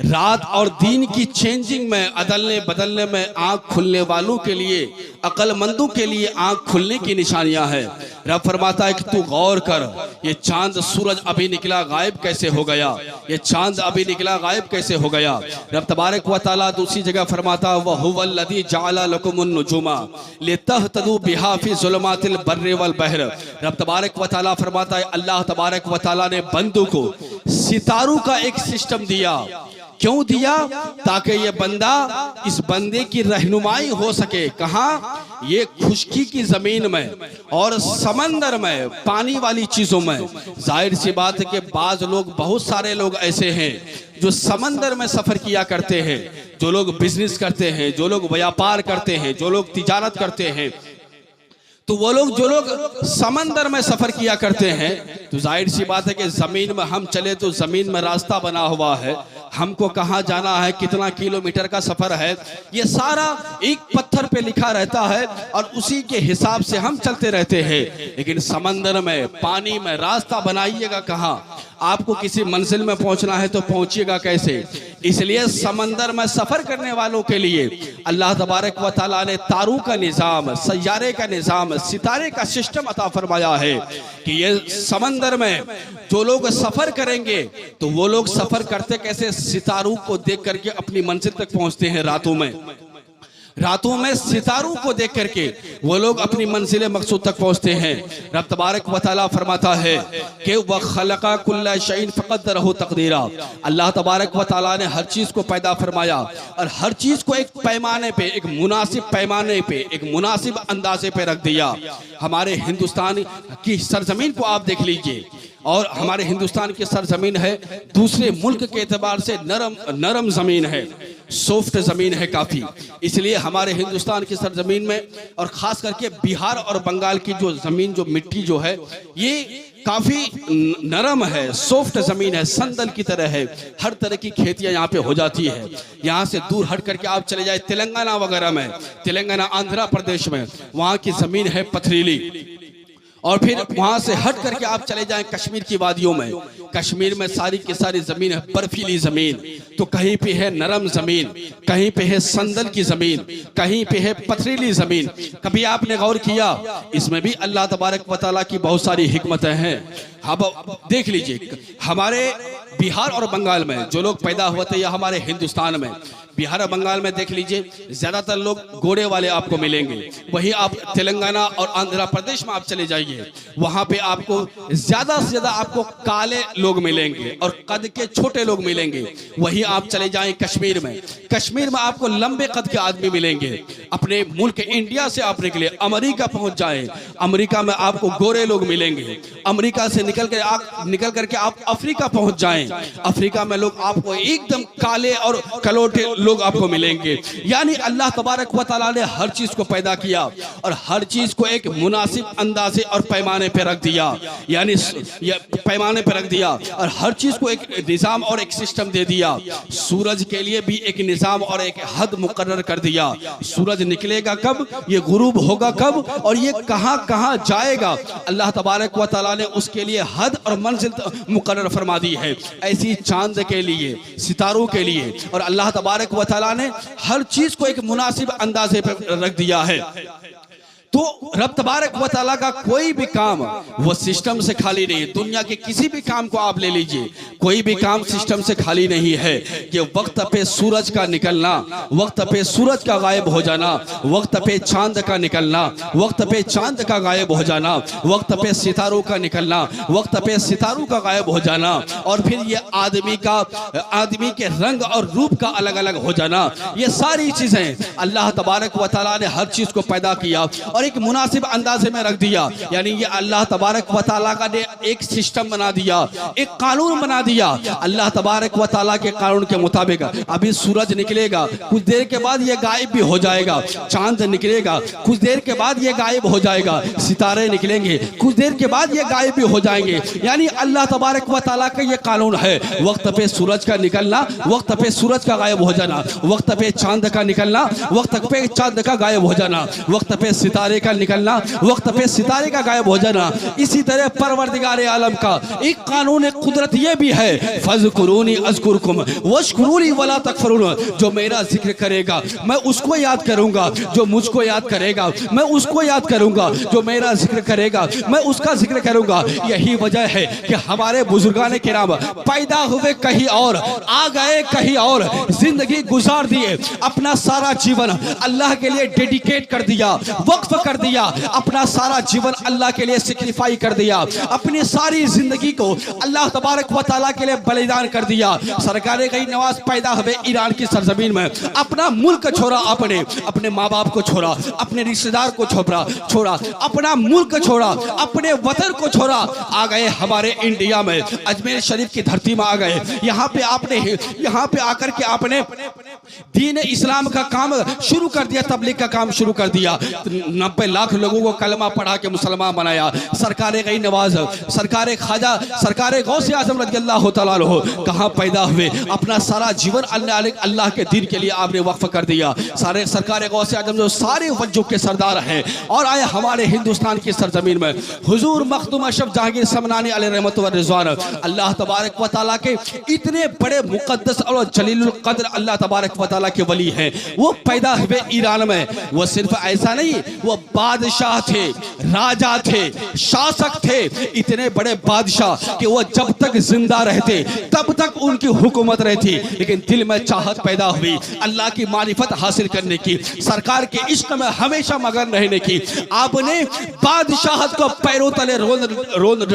रात और दिन की चेंजिंग में, अदलने बदलने में, आंख खुलने वालों के लिए, अक्लमंदों के लिए आंख खुलने की निशानियां हैं। रब फरमाता है कि तू गौर कर, ये चांद सूरज अभी निकला, गायब कैसे हो गया? ये चांद अभी निकला, गायब कैसे हो गया? रब तबारक व तआला दूसरी जगह फरमाता व हुवल्लज़ी जअल लकुमुन नुजुमा लितहतदू बिहा फी ज़ुलुमातिल बर्रि वल बहर। रब तबारक व तआला फरमाता है अल्लाह तबारक व तआला ने बंदों को सितारों का एक सिस्टम दिया। क्यों दिया? ताकि ये बंदा, इस बंदे की रहनुमाई हो सके। कहाँ? ये खुशकी की जमीन में और समंदर में, पानी वाली चीजों में। जाहिर सी बात है कि बाज लोग, बहुत सारे लोग ऐसे हैं जो समंदर में सफर किया करते हैं, जो लोग बिजनेस करते हैं, जो लोग व्यापार करते हैं, जो लोग तिजारत करते हैं। तो वो लोग, जो लोग समंदर में सफर किया करते हैं, तो जाहिर सी बात है कि जमीन में हम चले तो जमीन में रास्ता बना हुआ है, हमको कहाँ जाना है, कितना किलोमीटर का सफर है, ये सारा एक पत्थर पे लिखा रहता है और उसी के हिसाब से हम चलते रहते हैं। लेकिन समंदर में, पानी में रास्ता बनाइएगा कहाँ? आपको किसी मंजिल में पहुंचना है तो पहुंचिएगा कैसे? इसलिए समंदर में सफर करने वालों के लिए अल्लाह तबारक व तआला ने तारों का निजाम, सैयारे का निजाम, सितारे का सिस्टम अता फरमाया है कि ये समंदर में जो लोग सफर करेंगे तो वो लोग सफर करते कैसे? सितारों को देख करके अपनी मंजिल तक पहुंचते हैं। रातों में सितारों को देख करके वो लोग अपनी मंजिल मकसूद तक पहुंचते हैं। रब तबारक व तआला फरमाता है कि व खलका कुल्ला शैइन फक़द्दरहु तक़दीरा। अल्लाह तबारक व तआला ने हर चीज को पैदा फरमाया और हर चीज को एक पैमाने पे, एक मुनासिब पैमाने पे, एक मुनासिब अंदाजे पे रख दिया। हमारे हिंदुस्तान की सरजमीन को आप देख लीजिए, और हमारे हिंदुस्तान की सरजमीन है दूसरे मुल्क के एतबार से नरम जमीन है, सॉफ्ट जमीन है काफी। इसलिए हमारे हिंदुस्तान की सरजमीन में, और खास करके बिहार और बंगाल की जो जमीन, जो मिट्टी जो है, ये काफी नरम है, सॉफ्ट जमीन है, संदल की तरह है। हर तरह की खेतियां यहाँ पे हो जाती है। यहाँ से दूर हट करके आप चले जाए तेलंगाना वगैरह में, तेलंगाना आंध्र प्रदेश में, वहाँ की जमीन है पथरीली। और फिर वहां से हट करके आप चले जाएं कश्मीर की वादियों में, कश्मीर में सारी की सारी जमीन है बर्फीली जमीन। तो कहीं पे है नरम जमीन, कहीं पे है संदल की जमीन, कहीं पे है पथरीली जमीन। कभी आपने गौर किया? इसमें भी अल्लाह तबारक व तआला की बहुत सारी हिकमतें हैं। अब देख लीजिए, हमारे बिहार और बंगाल में जो लोग पैदा हुए थे, या हमारे हिंदुस्तान में बिहार और बंगाल में देख लीजिए, ज्यादातर लोग गोरे वाले आपको मिलेंगे। वही आप तेलंगाना और आंध्र प्रदेश में आप चले जाइए, वहां पे आपको ज्यादा से ज्यादा आपको काले लोग मिलेंगे और कद के छोटे लोग मिलेंगे। वही आप चले जाएं कश्मीर में, कश्मीर में आपको लंबे कद के आदमी मिलेंगे। अपने मुल्क इंडिया से आप निकले, अमेरिका पहुंच जाए, अमेरिका में आपको गोरे लोग मिलेंगे। अमेरिका से निकल करके आप अफ्रीका पहुंच जाएं, अफ्रीका में लोग आपको एकदम काले और कलोटे लोग आपको मिलेंगे। यानी अल्लाह तबारक व तआला ने हर चीज को पैदा किया और हर चीज को एक मुनासिब अंदाजे और पैमाने पे रख दिया, यानी पैमाने पे रख दिया और हर चीज को एक निजाम और एक सिस्टम दे दिया। सूरज के लिए भी एक निजाम और एक हद मुकर्रर कर दिया। सूरज निकलेगा कब, ये गुरूब होगा कब, और ये कहां कहां जाएगा, अल्लाह तबारक व तआला ने उसके लिए हद और मंजिल मुकर्रर फरमा दी है। ऐसी चांद के लिए, सितारों के लिए, और अल्लाह तबारक व तआला ने हर चीज को एक मुनासिब अंदाजे पर रख दिया है। तो रब तबारक व तआला का कोई भी काम वो सिस्टम से खाली नहीं है। दुनिया के किसी भी काम को आप ले लीजिए, कोई भी काम सिस्टम से खाली नहीं है। कि वक्त पे सूरज का निकलना, वक्त पे सूरज का गायब हो जाना, वक्त पे चांद का निकलना, वक्त पे चांद का गायब हो जाना, वक्त पे सितारों का निकलना, वक्त पे सितारों का गायब हो जाना, और फिर ये आदमी के रंग और रूप का अलग अलग हो जाना, ये सारी चीजें अल्लाह तबारक व तआला ने हर चीज को पैदा किया और एक मुनासिब अंदाजे में रख दिया। यानी ये अल्लाह तबारक व तआला का ने एक सिस्टम बना दिया, एक कानून बना दिया। अल्लाह तबारक व तआला के कानून के मुताबिक अभी सूरज निकलेगा, कुछ देर के बाद ये गायब भी हो जाएगा, चांद निकलेगा, कुछ देर के बाद ये गायब हो जाएगा, सितारे निकलेंगे, कुछ देर के बाद ये गायब भी हो जाएंगे। यानी अल्लाह तबारक व तआला का ये कानून है, वक्त पे सूरज का निकलना, वक्त पे सूरज का गायब हो जाना, वक्त पे चांद का निकलना, वक्त पे चांद का गायब हो जाना, वक्त पे सितारे का निकलना, वक्त पे सितारे का गायब हो जाना। इसी तरह परवरदिगार आलम का एक कानून कुदरत ये भी है, फज़कुरूनी अज़कुरकुम वशकुरूनी वला तकफुरून। जो मेरा जिक्र करेगा मैं उसको याद करूंगा, जो मुझको याद करेगा मैं उसको याद करूंगा, जो मेरा जिक्र करेगा मैं उसका जिक्र करूंगा। यही वजह है कि हमारे बुजुर्गान किराम पैदा हुए कहीं और, आ गए कहीं और, जिंदगी गुजार दिए, अपना सारा जीवन अल्लाह के लिए डेडिकेट कर दिया, वक्फ कर दिया, अपना सारा जीवन अल्लाह के लिए सेक्रीफाई कर दिया, अपनी सारी जिंदगी को अल्लाह तबारक व तआला के लिए बलिदान कर दिया। सरकार गई नवाज पैदा हुए ईरान की सरजमीन में, अपना मुल्क छोड़ा, अपने माँ बाप को छोड़ा, अपने रिश्तेदार को छोड़ा, अपना मुल्क छोड़ा, अपने वतन को छोड़ा, आ गए हमारे इंडिया में, अजमेर शरीफ की धरती में आ गए। यहाँ पे आकर के आपने दीन इस्लाम का काम शुरू कर दिया, तबलीग का काम शुरू कर दिया, 90 लाख लोगों को कलमा पढ़ा के मुसलमान बनाया। सरकार गई नवाज, सरकार ख्वाजा, सरकार गौसे आजम रज़ियल्लाहु तआला अन्हु कहाँ पैदा हुए, अपना सारा जीवन अल्लाह के दीन के लिए आपने वक्फ कर दिया। सारे सरकार गौसे आजम जो सारे वज्जों के सरदार हैं और आए हमारे हिंदुस्तान की सरजमीन में, हुजूर मखदूम अशरफ जहांगीर समनानी अलैहि रहमत व रिज़वान, अल्लाह तबारक व तआला के इतने बड़े मुकद्दस और जलीलुल कद्र अल्लाह तबारक व तआला के वली हैं। वो पैदा हुए ईरान में, वो सिर्फ ऐसा नहीं, वो बादशाह थे, राजा थे, शासक थे, इतने बड़े बादशाह कि वो जब तक जिंदा रहते तब तक उनकी हुकूमत रहती, लेकिन दिल में चाहत पैदा हुई अल्लाह की मारिफत हासिल करने की, सरकार के इश्क में हमेशा मगन रहने की। आपने बादशाहत को पैरों तले रोन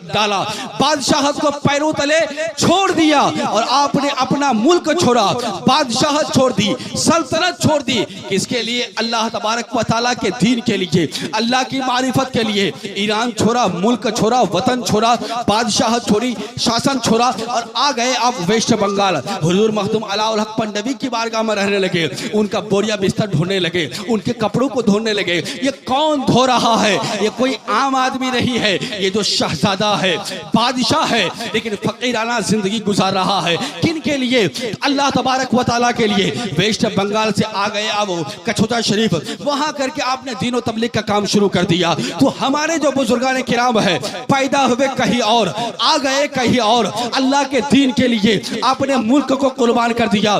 डाला, बादशाहत को पैरों तले छोड़ दिया और आपने अपना मुल्क छोड़ा, बादशाहत छोड़ दी, सल्तनत छोड़ दी। किसके लिए? अल्लाह तबारक व तआला के दीन के लिए, अल्लाह की मारिफत के लिए। ईरान छोड़ा, मुल्क छोड़ा, वतन छोड़ा, बादशाहत छोड़ी, शासन छोड़ा और आ गए आप वेस्ट बंगाल। हुजूर मखदूम अलाउल हक पंडवी की बारगाह में रहने लगे, उनका बोरिया बिस्तर ढूंढने लगे, उनके कपड़ों को धोने लगे। ये कौन धो रहा है? ये कोई आम आदमी नहीं है, ये जो शहजादा है, बादशाह है, लेकिन फकीराना जिंदगी गुजार रहा है। किन के लिए? अल्लाह तबारक व तआला के लिए। वेस्ट बंगाल से आ गए आप कछोटा शरीफ, वहां करके आपने दीन और तबलीग का काम शुरू कर दिया। तो हमारे जो बुजुर्गान किराम है, पैदा हुए कहीं और, आ गए कहीं और, अल्लाह के दीन के लिए आपने मुल्क को कुर्बान कर दिया,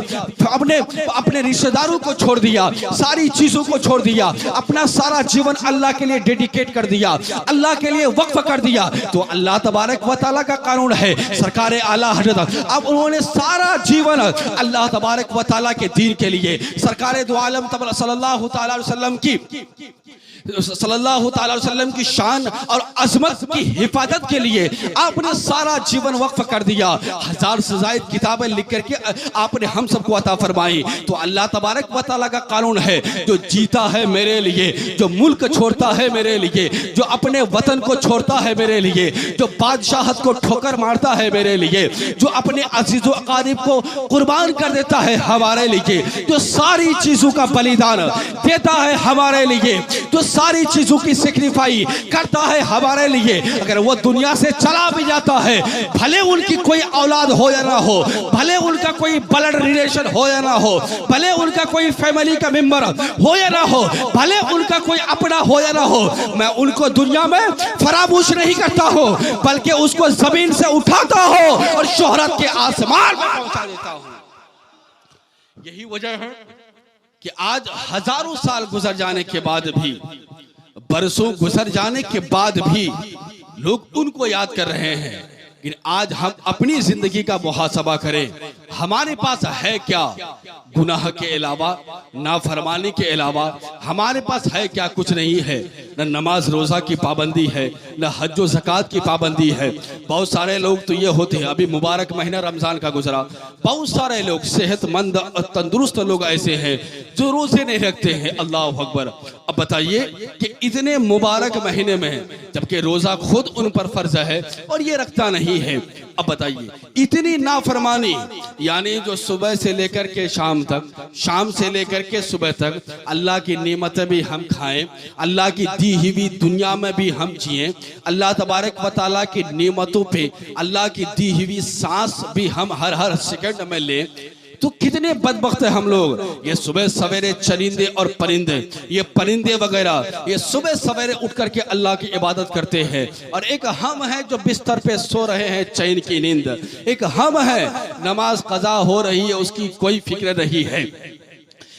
अपने रिश्तेदारों को छोड़ दिया, सारी चीजों को छोड़ दिया, अपना सारा जीवन अल्लाह के लिए डेडिकेट कर दिया, अल्लाह के लिए वक्फ कर दिया। तो अल्लाह तबारक व तआला का कानून है, सरकार आला हजरत अब उन्होंने सारा जीवन अल्लाह तबारक व तआला के दीन के लिए, सरकार दो आलम सल्लल्लाहु तआला अलैहि वसल्लम की शान और अजमत की हिफाजत के लिए आपने सारा जीवन वक्फ कर दिया। 1000 से ज़ायद किताबें लिख करके आपने हम सबको अता फरमाई। तो अल्लाह तबारक व तआला का कानून है, जो जीता है मेरे लिए, जो मुल्क छोड़ता है मेरे लिए, जो अपने वतन को छोड़ता है मेरे लिए, जो बादशाहत को ठोकर मारता है मेरे लिए, जो अपने अजीज़ व अकारीब को कुर्बान कर देता है हमारे लिए, जो सारी चीजों का बलिदान देता है हमारे लिए, जो सारी चीजों की सेक्रीफाई करता है हमारे लिए, अगर वो दुनिया से चला भी जाता है, भले उनकी कोई औलाद हो या ना हो, भले उनका कोई ब्लड रिलेशन हो या ना हो, भले उनका कोई फैमिली का मेंबर हो या ना हो, भले उनका कोई अपना हो या ना हो, मैं उनको दुनिया में फरामोश नहीं करता हूं, बल्कि उसको जमीन से उठाता हूं और शोहरत के आसमान में पहुंचा देता हूं। यही वजह है कि आज हजारों साल गुजर जाने के बाद भी बरसों गुजर जाने के बाद भी लोग उनको याद कर रहे हैं। लेकिन आज हम अपनी जिंदगी का मुहासबा करें, हमारे पास है क्या? गुनाह के अलावा, नाफरमानी के अलावा हमारे पास है क्या? कुछ नहीं है। न नमाज रोजा की पाबंदी है, न हज व ज़कात की पाबंदी है। बहुत सारे लोग तो ये होते हैं, अभी मुबारक महीना रमजान का गुजरा, बहुत सारे लोग सेहतमंद और तंदुरुस्त लोग ऐसे हैं जो रोजे नहीं रखते हैं। अल्लाह अकबर। अब बताइए कि इतने मुबारक महीने में, जबकि रोजा खुद उन पर फर्ज है और ये रखता नहीं है। अब बताइए इतनी नाफरमानी, यानी जो सुबह से लेकर के शाम तक, शाम से लेकर के सुबह तक अल्लाह की नेमतें भी हम खाएं, अल्लाह की दी हुई दुनिया में भी हम जिएं, अल्लाह तबारक व तआला की नेमतों पे अल्लाह की दी हुई सांस भी हम हर सेकंड में लें, तो कितने बदबख्त हैं हम लोग। ये सुबह सवेरे चरिंदे और परिंदे, ये परिंदे वगैरह, ये सुबह सवेरे उठ करके अल्लाह की इबादत करते हैं, और एक हम हैं जो बिस्तर पे सो रहे हैं चैन की नींद, एक हम हैं नमाज कज़ा हो रही है उसकी कोई फिक्र नहीं है।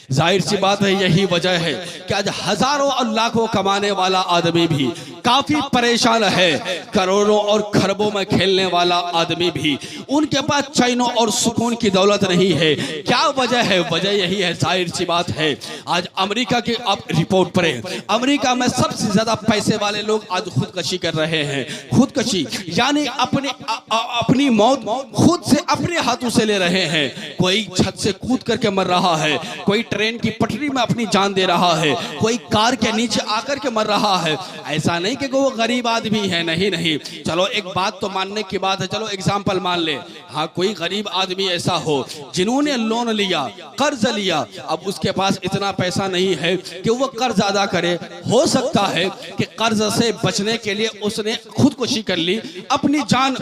जाहिर सी बात है, यही वजह है कि आज हजारों और लाखों कमाने वाला आदमी भी काफी परेशान है, करोड़ों और खरबों में खेलने वाला आदमी भी, उनके पास चैनो और सुकून की दौलत नहीं है। क्या वजह है? वजह यही है, जाहिर सी बात है। आज अमेरिका की आप रिपोर्ट पढ़ें, अमेरिका में सबसे ज्यादा पैसे वाले लोग आज खुदकशी कर रहे हैं। खुदकशी यानी अपनी मौत खुद से अपने हाथों से ले रहे हैं। कोई छत से कूद करके मर रहा है, कोई ट्रेन की पटरी में अपनी जान दे रहा है, कोई कार के नीचे आकर के मर रहा है। ऐसा नहीं कि वो गरीब आदमी है, नहीं। चलो एक बात तो मानने की बात है, चलो एग्जाम्पल मान ले, हाँ कोई गरीब आदमी ऐसा हो जिन्होंने लोन लिया, कर्ज लिया, अब उसके पास इतना पैसा नहीं है कि वो कर्ज अदा करे। हो सकता है कि कर्ज से बचने के लिए उसने खुदकुशी कर ली, अपनी जान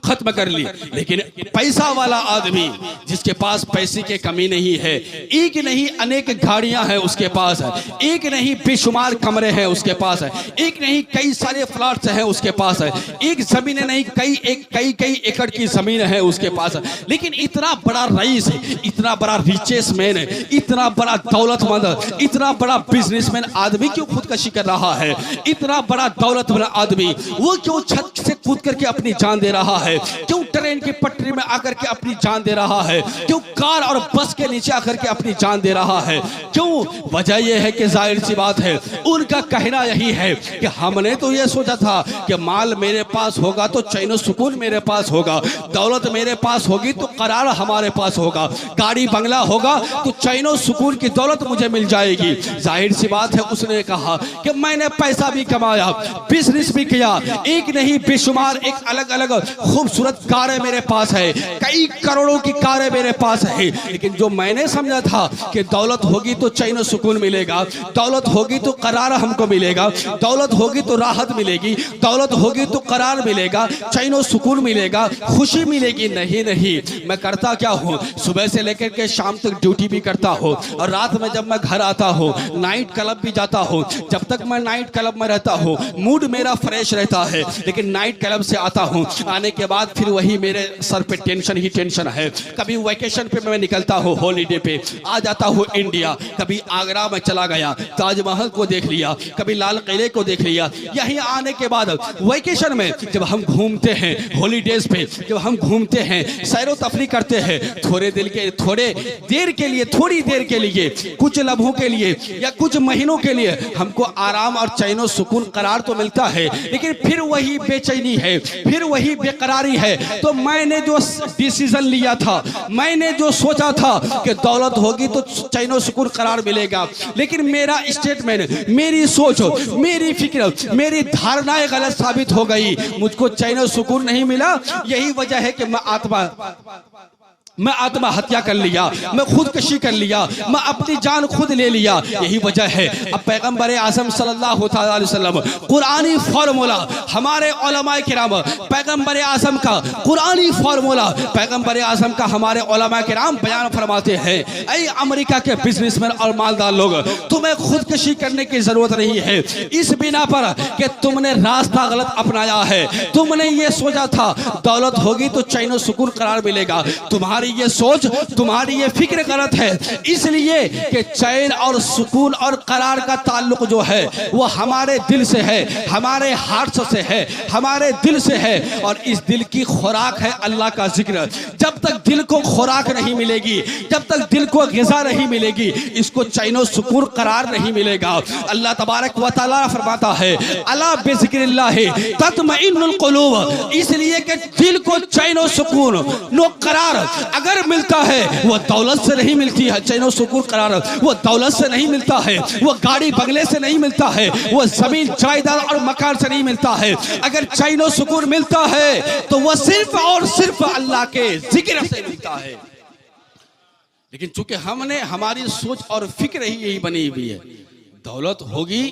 खत्म कर ली। लेकिन पैसा वाला आदमी जिसके पास पैसे की कमी नहीं है, एक नहीं अनेक गाड़ियां हैं उसके पास है, एक नहीं बेशुमार कमरे हैं उसके पास है, एक नहीं कई सारे फ्लैट्स हैं उसके पास है, एक जमीन नहीं कई एकड़ की जमीन है उसके पास है। लेकिन इतना बड़ा रईस है, इतना बड़ा रिचेस्ट मैन है, इतना बड़ा दौलतमंद, इतना बड़ा बिजनेसमैन आदमी क्यों खुदकशी कर रहा है? इतना बड़ा दौलतमंद आदमी वो क्यों छत से कूद करके अपनी जान दे रहा है? क्यों ट्रेन की पटरी में आकर के अपनी जान दे रहा है? क्यों कार और बस के नीचे आकर के अपनी जान दे रहा है? क्यों? वजह यह है कि जाहिर सी बात है, उनका कहना यही है कि हमने तो ये सोचा था कि माल मेरे पास होगा तो चैन सुकून मेरे पास होगा, दौलत मेरे पास होगी तो करार हमारे पास होगा, गाड़ी बंगला होगा तो चैन सुकून की दौलत मुझे मिल जाएगी। जाहिर सी बात है, उसने कहा कि मैंने पैसा भी कमाया, बिजनेस भी किया, एक नहीं बेशुमार एक अलग अलग खूबसूरत कारें मेरे पास है, कई करोड़ों की कारें मेरे पास है। लेकिन जो मैंने समझा था कि दौलत होगी तो चैन सुकून मिलेगा, दौलत होगी तो करार हमको मिलेगा, दौलत होगी तो राहत मिलेगी, दौलत होगी तो करार मिलेगा, चैन सुकून मिलेगा, खुशी मिलेगी। नहीं, मैं करता क्या हूँ, सुबह से लेकर के शाम तक ड्यूटी भी करता हूँ, और रात में जब मैं घर आता हूँ नाइट क्लब भी जाता हूँ। जब तक मैं नाइट क्लब में रहता हूँ मूड मेरा फ्रेश रहता है, लेकिन नाइट क्लब से आता हूँ, आने के बाद फिर वही मेरे सर पे टेंशन ही टेंशन है। कभी वेकेशन पे मैं निकलता हूँ, हॉलीडे पे आ जाता हूँ इंडिया, कभी आगरा में चला गया, ताजमहल को देख लिया, कभी लाल किले को देख लिया। यहीं आने के बाद वेकेशन में जब हम घूमते हैं, हॉलीडेज पे जब हम घूमते हैं, सैरो तफरी करते हैं, थोड़ी देर के लिए, कुछ लम्हों के लिए या कुछ महीनों के लिए हमको आराम और चैन सुकून करार तो मिलता है, लेकिन फिर वही बेचैनी है, फिर वही बेकरारी है। तो मैंने जो डिसीजन लिया था, मैंने जो सोचा था कि दौलत होगी तो चैन सुकून करार मिलेगा, लेकिन मेरा स्टेटमेंट, मेरी सोच, मेरी फिक्र, मेरी धारणाएं गलत साबित हो गई, मुझको चैन सुकून नहीं मिला। यही वजह है कि मैं आत्महत्या कर लिया, मैं खुदकशी कर लिया, मैं अपनी जान खुद ले लिया। यही वजह है। अब पैगंबर आज़म सल्लल्लाहु अलैहि वसल्लम कुरानी फार्मूला, हमारे उलमाए किराम पैगंबर आज़म का कुरानी फार्मूला, पैगंबर आज़म का हमारे उलमाए किराम बयान फरमाते हैं, ऐ अमेरिका के बिजनेसमैन और मालदार लोग, तुम्हें खुदकशी करने की जरूरत नहीं है, इस बिना पर कि तुमने रास्ता गलत अपनाया है। तुमने ये सोचा था दौलत होगी तो चैन सुकून करार मिलेगा, तुम्हारे तुम्हारी ये सोच, तुम्हारी ये फिक्र गलत है। इसलिए कि चैन और सुकून और करार का ताल्लुक जो है वो हमारे दिल से है, हमारे हार्ट से है, हमारे दिल से है। और इस दिल की खुराक है अल्लाह का जिक्र। जब तक दिल को खुराक नहीं मिलेगी, जब तक दिल को ग़िज़ा नहीं मिलेगी, इसको चैन और सुकून करार नहीं मिलेगा। अल्लाह तबारक व तआला फरमाता है अला बिज़िक्रिल्लाह तत्मइन्नुल क़ुलूब, इसलिए कि दिल को चैन और सुकून नो करार अगर मिलता है वो दौलत से नहीं मिलती है। चैन और सुकून करार वो दौलत से नहीं मिलता है, वो गाड़ी बंगले से नहीं मिलता है, वो जमीन जायदाद और मकान से नहीं मिलता है। अगर चैन और सुकून मिलता है तो वो सिर्फ और सिर्फ अल्लाह के जिक्र से मिलता है। लेकिन चूंकि हमने हमारी सोच और फिक्र ही यही बनी हुई है, दौलत होगी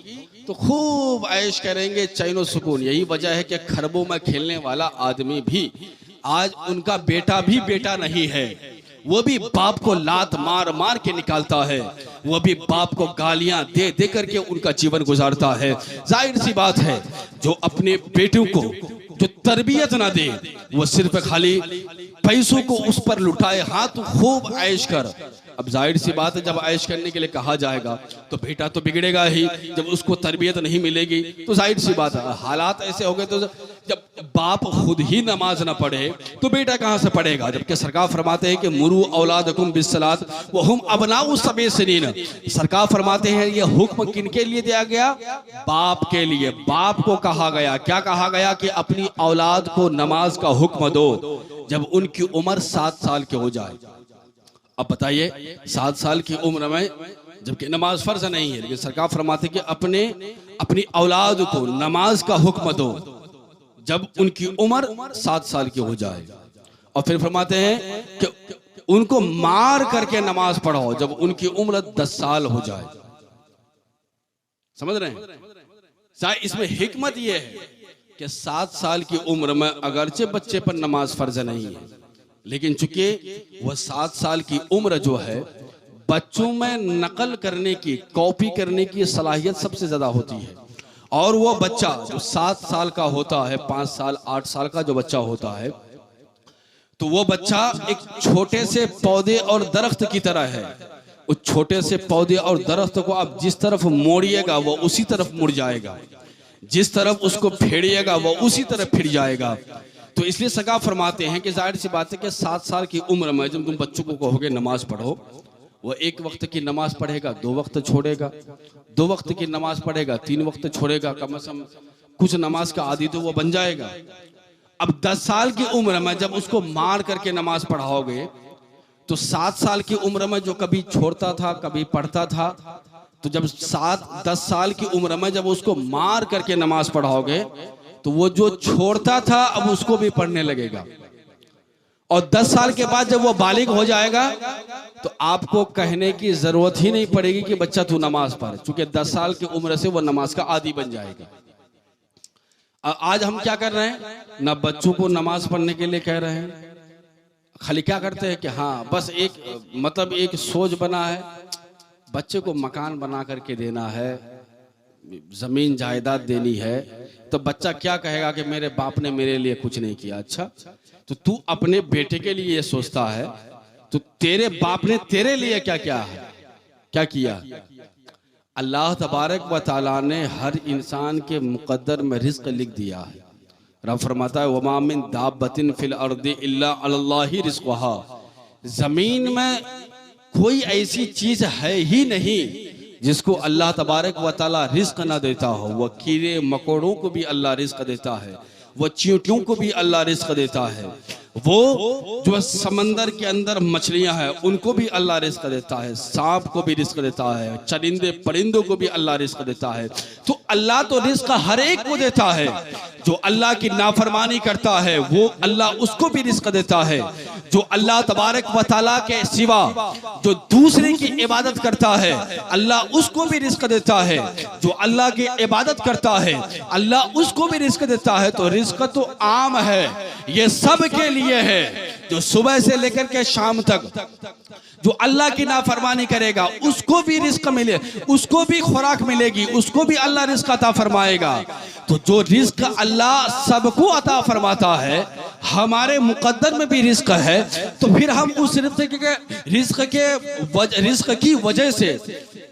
तो खूब ऐश करेंगे, चैन और सुकून। यही वजह है कि खरबों में खेलने वाला आदमी भी आज उनका बेटा भी बेटा नहीं है, वो भी बाप को लात मार मार के निकालता है, वो भी बाप को गालियां दे दे करके उनका जीवन गुजारता है। जाहिर सी बात है जो अपने बेटों को जो तरबियत ना दे, वो सिर्फ खाली पैसों को उस पर लुटाए, हाँ तू खूब ऐश कर। अब जाहिर सी बात है जब ऐश करने के लिए कहा जाएगा तो बेटा तो बिगड़ेगा ही। जब उसको तरबियत नहीं मिलेगी तो जाहिर सी बात है हालात ऐसे हो गए। तो जब बाप खुद ही नमाज ना पढ़े तो बेटा कहाँ से पढ़ेगा? जबकि सरकार फरमाते हैं कि मुरू औलादकुम बिस्सलात व हुम अबनाउ सबई सिनीन। सरकार फरमाते हैं ये हुक्म किनके लिए दिया गया? बाप के लिए। बाप को कहा गया, क्या कहा गया कि अपनी औलाद को नमाज का हुक्म दो जब उनकी उम्र 7 साल की हो जाए। अब बताइए 7 साल की उम्र में जबकि नमाज फर्ज नहीं है, लेकिन सरकार फरमाते कि अपनी औलाद को नमाज का हुक्म दो जब उनकी उम्र 7 साल की हो जाए। और फिर फरमाते हैं कि उनको मार करके नमाज पढ़ाओ जब उनकी उम्र 10 साल हो जाए। समझ रहे हैं? इसमें हिकमत यह है कि 7 साल की उम्र में अगरचे बच्चे पर नमाज फर्ज नहीं है, लेकिन चूंकि वह 7 साल की उम्र जो है बच्चों में नकल करने की, कॉपी करने की सलाहियत सबसे ज्यादा होती है। और वो बच्चा जो 7 साल का होता है, 5 साल 8 साल का जो बच्चा होता है, तो वो बच्चा एक छोटे से पौधे और दरख्त की तरह है। उस छोटे से पौधे और दरख्त को आप जिस तरफ मोड़िएगा वो उसी तरफ मुड़ जाएगा, जिस तरफ उसको फेड़िएगा वो उसी तरफ फिर जाएगा। तो इसलिए सगा फरमाते हैं कि जाहिर सी बात है कि 7 साल की उम्र में जब तुम बच्चों को कहोगे नमाज पढ़ो, वो 1 वक्त की नमाज पढ़ेगा, 2 वक्त छोड़ेगा, 2 वक्त की नमाज पढ़ेगा, 3 वक्त छोड़ेगा। कम से कम कुछ नमाज का आदी तो वो बन जाएगा। अब 10 साल की उम्र में जब उसको मार करके नमाज पढ़ाओगे तो 7 साल की उम्र में जो कभी छोड़ता था कभी पढ़ता था, तो जब 7-10 साल की उम्र में जब उसको मार करके नमाज पढ़ाओगे तो वो जो छोड़ता था अब उसको भी पढ़ने लगेगा। और 10 साल के बाद जब वो बालिग हो जाएगा तो आपको कहने की जरूरत ही नहीं पड़ेगी कि बच्चा तू नमाज पढ़, क्योंकि 10 साल की उम्र से वो नमाज का आदी बन जाएगा। आज हम क्या कर रहे हैं? ना बच्चों को नमाज पढ़ने के लिए कह रहे हैं, खाली क्या करते हैं कि हाँ बस एक सोच बना है, बच्चे को मकान बना करके देना है, जमीन जायदाद देनी है, तो बच्चा क्या कहेगा कि मेरे बाप ने मेरे लिए कुछ नहीं किया। अच्छा, तो तू अपने बेटे के लिए ये सोचता है, तो तेरे बाप ने तेरे लिए क्या क्या है, क्या किया? अल्लाह तबारक व तआला ने हर इंसान के मुकद्दर में रिज़्क़ लिख दिया है। रब फरमाता है वमा मिन दाब्बतिन फिल अर्दि इल्ला अलल्लाहि रिज़्क़ुहा। जमीन में कोई ऐसी चीज है ही नहीं जिसको अल्लाह तबारक व तआला रिज़्क़ ना देता हो। वह कीड़े मकोड़ों को भी अल्लाह रिज़्क़ देता है, वह चींटियों को भी अल्लाह रिज़्क़ देता है, वो जो समंदर के अंदर मछलियां हैं उनको भी अल्लाह रिज़्क़ देता है, सांप को भी रिज़्क़ देता है, चरिंदे परिंदों को भी अल्लाह रिज़्क़ देता है। तो अल्लाह तो रिज़्क़ हर एक को देता है। जो अल्लाह की नाफरमानी करता है वो अल्लाह उसको भी रिज़्क़ देता है। जो अल्लाह तबारक व तआला के सिवा जो दूसरे की इबादत करता है अल्लाह उसको भी रिज़्क़ देता है। जो अल्लाह की इबादत करता है अल्लाह उसको भी रिज़्क़ देता है। तो रिज़्क़ तो आम है, ये सब के लिए है। जो सुबह से लेकर के शाम तक जो अल्लाह की नाफरमानी करेगा उसको भी रिज़्क़ मिले, उसको भी खुराक मिलेगी, उसको भी अल्लाह रिज़्क़ अता फरमाएगा। तो जो रिस्क अल्लाह सबको अता फरमाता है, हमारे मुकद्दर में भी रिस्क है, तो फिर हम उस रिस्क की वजह से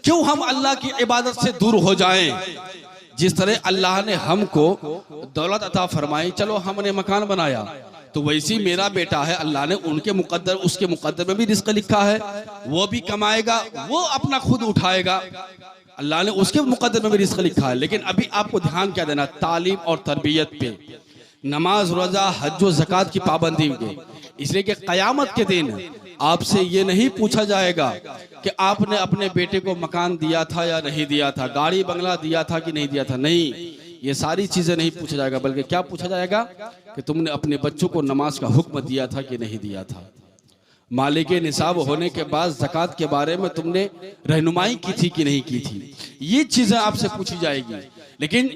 क्यों हम अल्लाह की इबादत से दूर हो जाएं। जिस तरह अल्लाह ने हमको दौलत अता फरमाई, चलो हमने मकान बनाया, तो वैसी मेरा बेटा है, अल्लाह ने उसके मुकद्दर में भी रिस्क लिखा है, वो भी कमाएगा, वो अपना खुद उठाएगा, अल्लाह ने उसके मुकद्दर में भी रिस्क लिखा है। लेकिन अभी आपको ध्यान क्या देना, तालीम और तरबियत पे, नमाज रोजा हज व ज़कात की पाबंदी पे, इसलिए कि क़यामत के दिन आपसे ये नहीं पूछा जाएगा कि आपने अपने बेटे को मकान दिया था या नहीं दिया था, गाड़ी बंगला दिया था कि नहीं दिया था, नहीं, ये सारी चीजें नहीं पूछा जाएगा, बल्कि क्या पूछा जाएगा कि तुमने अपने बच्चों को नमाज का हुक्म दिया था कि नहीं दिया था, मालिक निसाब होने के बाद ज़कात के बारे में तुमने रहनुमाई की थी कि नहीं की थी, ये चीजें आपसे पूछी जाएगी। लेकिन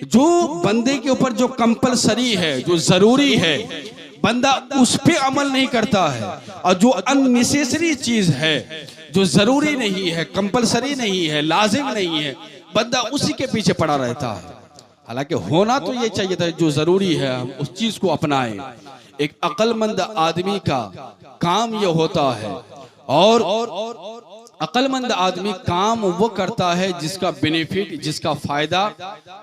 जो बंदे के ऊपर जो कंपलसरी है, जो जरूरी है, बंदा उस पे अमल नहीं करता है, और जो अननेसेसरी चीज है, जो जरूरी नहीं है, कंपलसरी नहीं है, लाजिम नहीं है, बंदा उसी के पीछे पड़ा रहता है। हालांकि होना तो ये चाहिए था, जो जरूरी है हम उस चीज को अपनाएं। एक अक्लमंद आदमी का काम ये होता है, और अक्लमंद आदमी काम वो करता है जिसका बेनिफिट, जिसका फायदा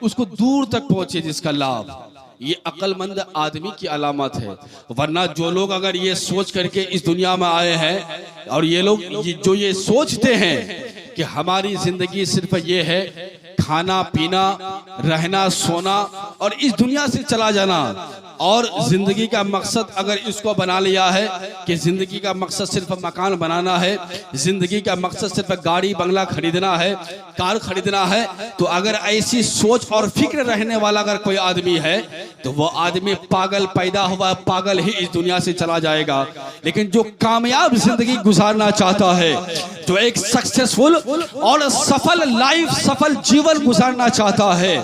उसको दूर तक पहुंचे, जिसका लाभ, ये अक्लमंद आदमी की अलामत है। वरना जो लोग अगर ये सोच करके इस दुनिया में आए हैं, और ये लोग जो ये सोचते हैं कि हमारी जिंदगी सिर्फ ये है खाना पीना, रहना सोना और इस दुनिया से चला जाना, और जिंदगी का मकसद अगर इसको बना लिया है कि जिंदगी का मकसद सिर्फ मकान बनाना है, जिंदगी का मकसद सिर्फ गाड़ी बंगला खरीदना है, कार खरीदना है, तो अगर ऐसी सोच और फिक्र रहने वाला अगर कोई आदमी है, तो वो आदमी पागल पैदा हुआ, पागल ही इस दुनिया से चला जाएगा। लेकिन जो कामयाब जिंदगी गुजारना चाहता है, जो एक सक्सेसफुल और सफल लाइफ, सफल जीवन गुजारना चाहता है,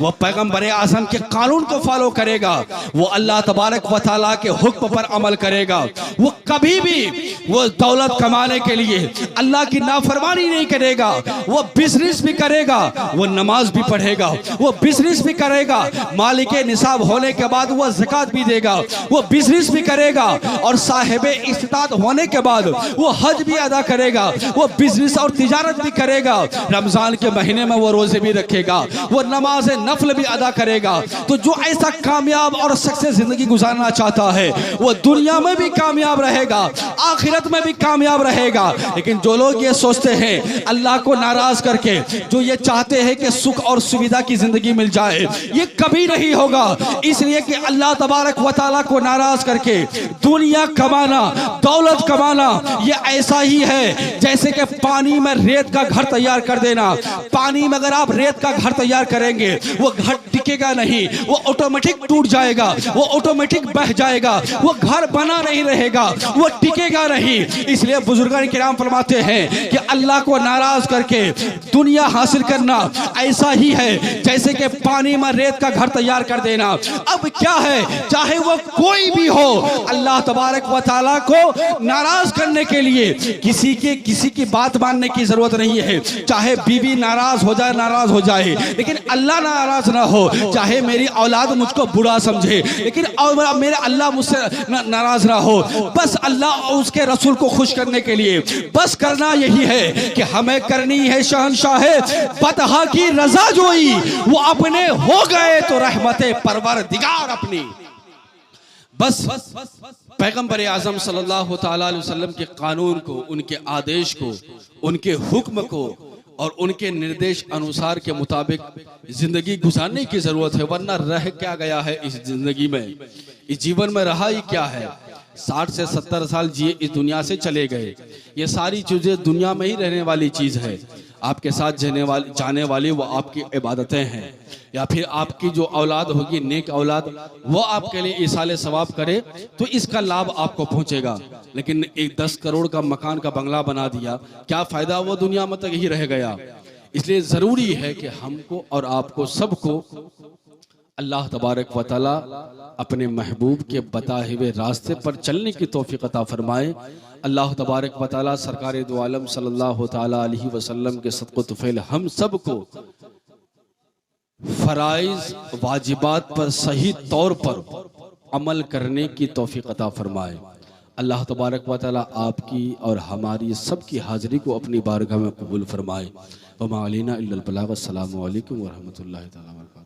वो पैगंबर आज़म के कानून को फॉलो करेगा, वो अल्लाह तबारक व तआला के हुक्म पर अमल करेगा। वो कभी भी वो दौलत कमाने के लिए अल्लाह की नाफरमानी नहीं करेगा, वो बिजनेस भी करेगा, वो नमाज भी पढ़ेगा, वो बिजनेस भी करेगा, मालिक निसाब होने के बाद वो ज़कात भी देगा, वो बिजनेस भी करेगा, और साहिब इस्तिताअत होने के बाद वो हज भी अदा करेगा, वो बिजनेस और तिजारत भी करेगा, रमजान के महीने में वो रोजे भी रखेगा, वो नमाज नफल भी अदा करेगा। तो जो ऐसा कामयाब और सक्सेस जिंदगी गुजारना चाहता है, वो दुनिया में भी कामयाब रहेगा, आखिरत में भी कामयाब रहेगा। लेकिन जो लोग ये सोचते हैं अल्लाह को नाराज करके, जो ये चाहते हैं कि सुख और सुविधा की जिंदगी मिल जाए, ये कभी नहीं होगा। इसलिए कि अल्लाह तबारक व तआला को नाराज करके दुनिया कमाना, दौलत कमाना, ये ऐसा ही है जैसे कि पानी में रेत का घर तैयार कर देना। पानी में अगर आप रेत का घर तैयार करेंगे, वो घर टिकेगा नहीं, वो ऑटोमेटिक टूट जाएगा, वो ऑटोमेटिक बह जाएगा, वो घर बना नहीं रहेगा, वो टिकेगा नहीं। इसलिए बुजुर्गान किराम फरमाते हैं कि अल्लाह को नाराज करके दुनिया हासिल करना ऐसा ही है जैसे कि पानी में रेत का घर तैयार कर देना। अब क्या है, चाहे वो कोई भी हो, अल्लाह तबारक व तआला को नाराज करने के लिए किसी की बात मानने की जरूरत नहीं है। चाहे बीवी नाराज हो जाए, लेकिन अल्लाह नाराज ना हो। चाहे मेरी औलाद मुझको बुरा समझे, लेकिन मेरा अल्लाह मुझसे नाराज ना हो। बस अल्लाह और उसके रसूल को खुश करने के लिए बस करना यही है कि हमें करनी है शहंशाह बतहा की रजा जोई, वो अपने हो गए तो रहमते परवरदिगार अपनी। बस पैगंबर आज़म सल्लल्लाहु ताला अलैहि वसल्लम के कानून को, उनके आदेश को, उनके हुक्म को और उनके निर्देश अनुसार के मुताबिक जिंदगी गुजारने की जरूरत है। वरना रह क्या गया है इस जिंदगी में, इस जीवन में रहा ही क्या है। 60 से 70 साल जिए, इस दुनिया से चले गए। ये सारी चीजें दुनिया में ही रहने वाली चीज है। आपके साथ जाने वाली वो आपकी इबादतें हैं, या फिर आपकी जो औलाद होगी, नेक औलाद, वो आपके लिए इसाले सवाब करे तो इसका लाभ आपको पहुंचेगा। लेकिन एक 10 करोड़ का मकान का बंगला बना दिया, क्या फायदा, वो दुनिया में तक ही रह गया। इसलिए जरूरी है कि हमको और आपको सबको अल्लाह तबारक व तआला अपने महबूब के बताए हुए रास्ते पर चलने की तौफीक अता फरमाए। अल्लाह तबारक व तआला सरकार दो आलम सल्लल्लाहु ताला अलैहि वसल्लम के सदक़ो तुफ़ैल हम सब को फ़राइज़ वाजिबात पर सही तौर पर अमल करने की तौफीक अता फरमाए। अल्लाह तबारक व तआला आपकी और हमारी सबकी हाज़िरी को अपनी बारगाह में कबूल फरमाए। वमा अलैना इल्लल बलाग। अस्सलामु अलैकुम व रहमतुल्लाहि तआला व बरकातहू।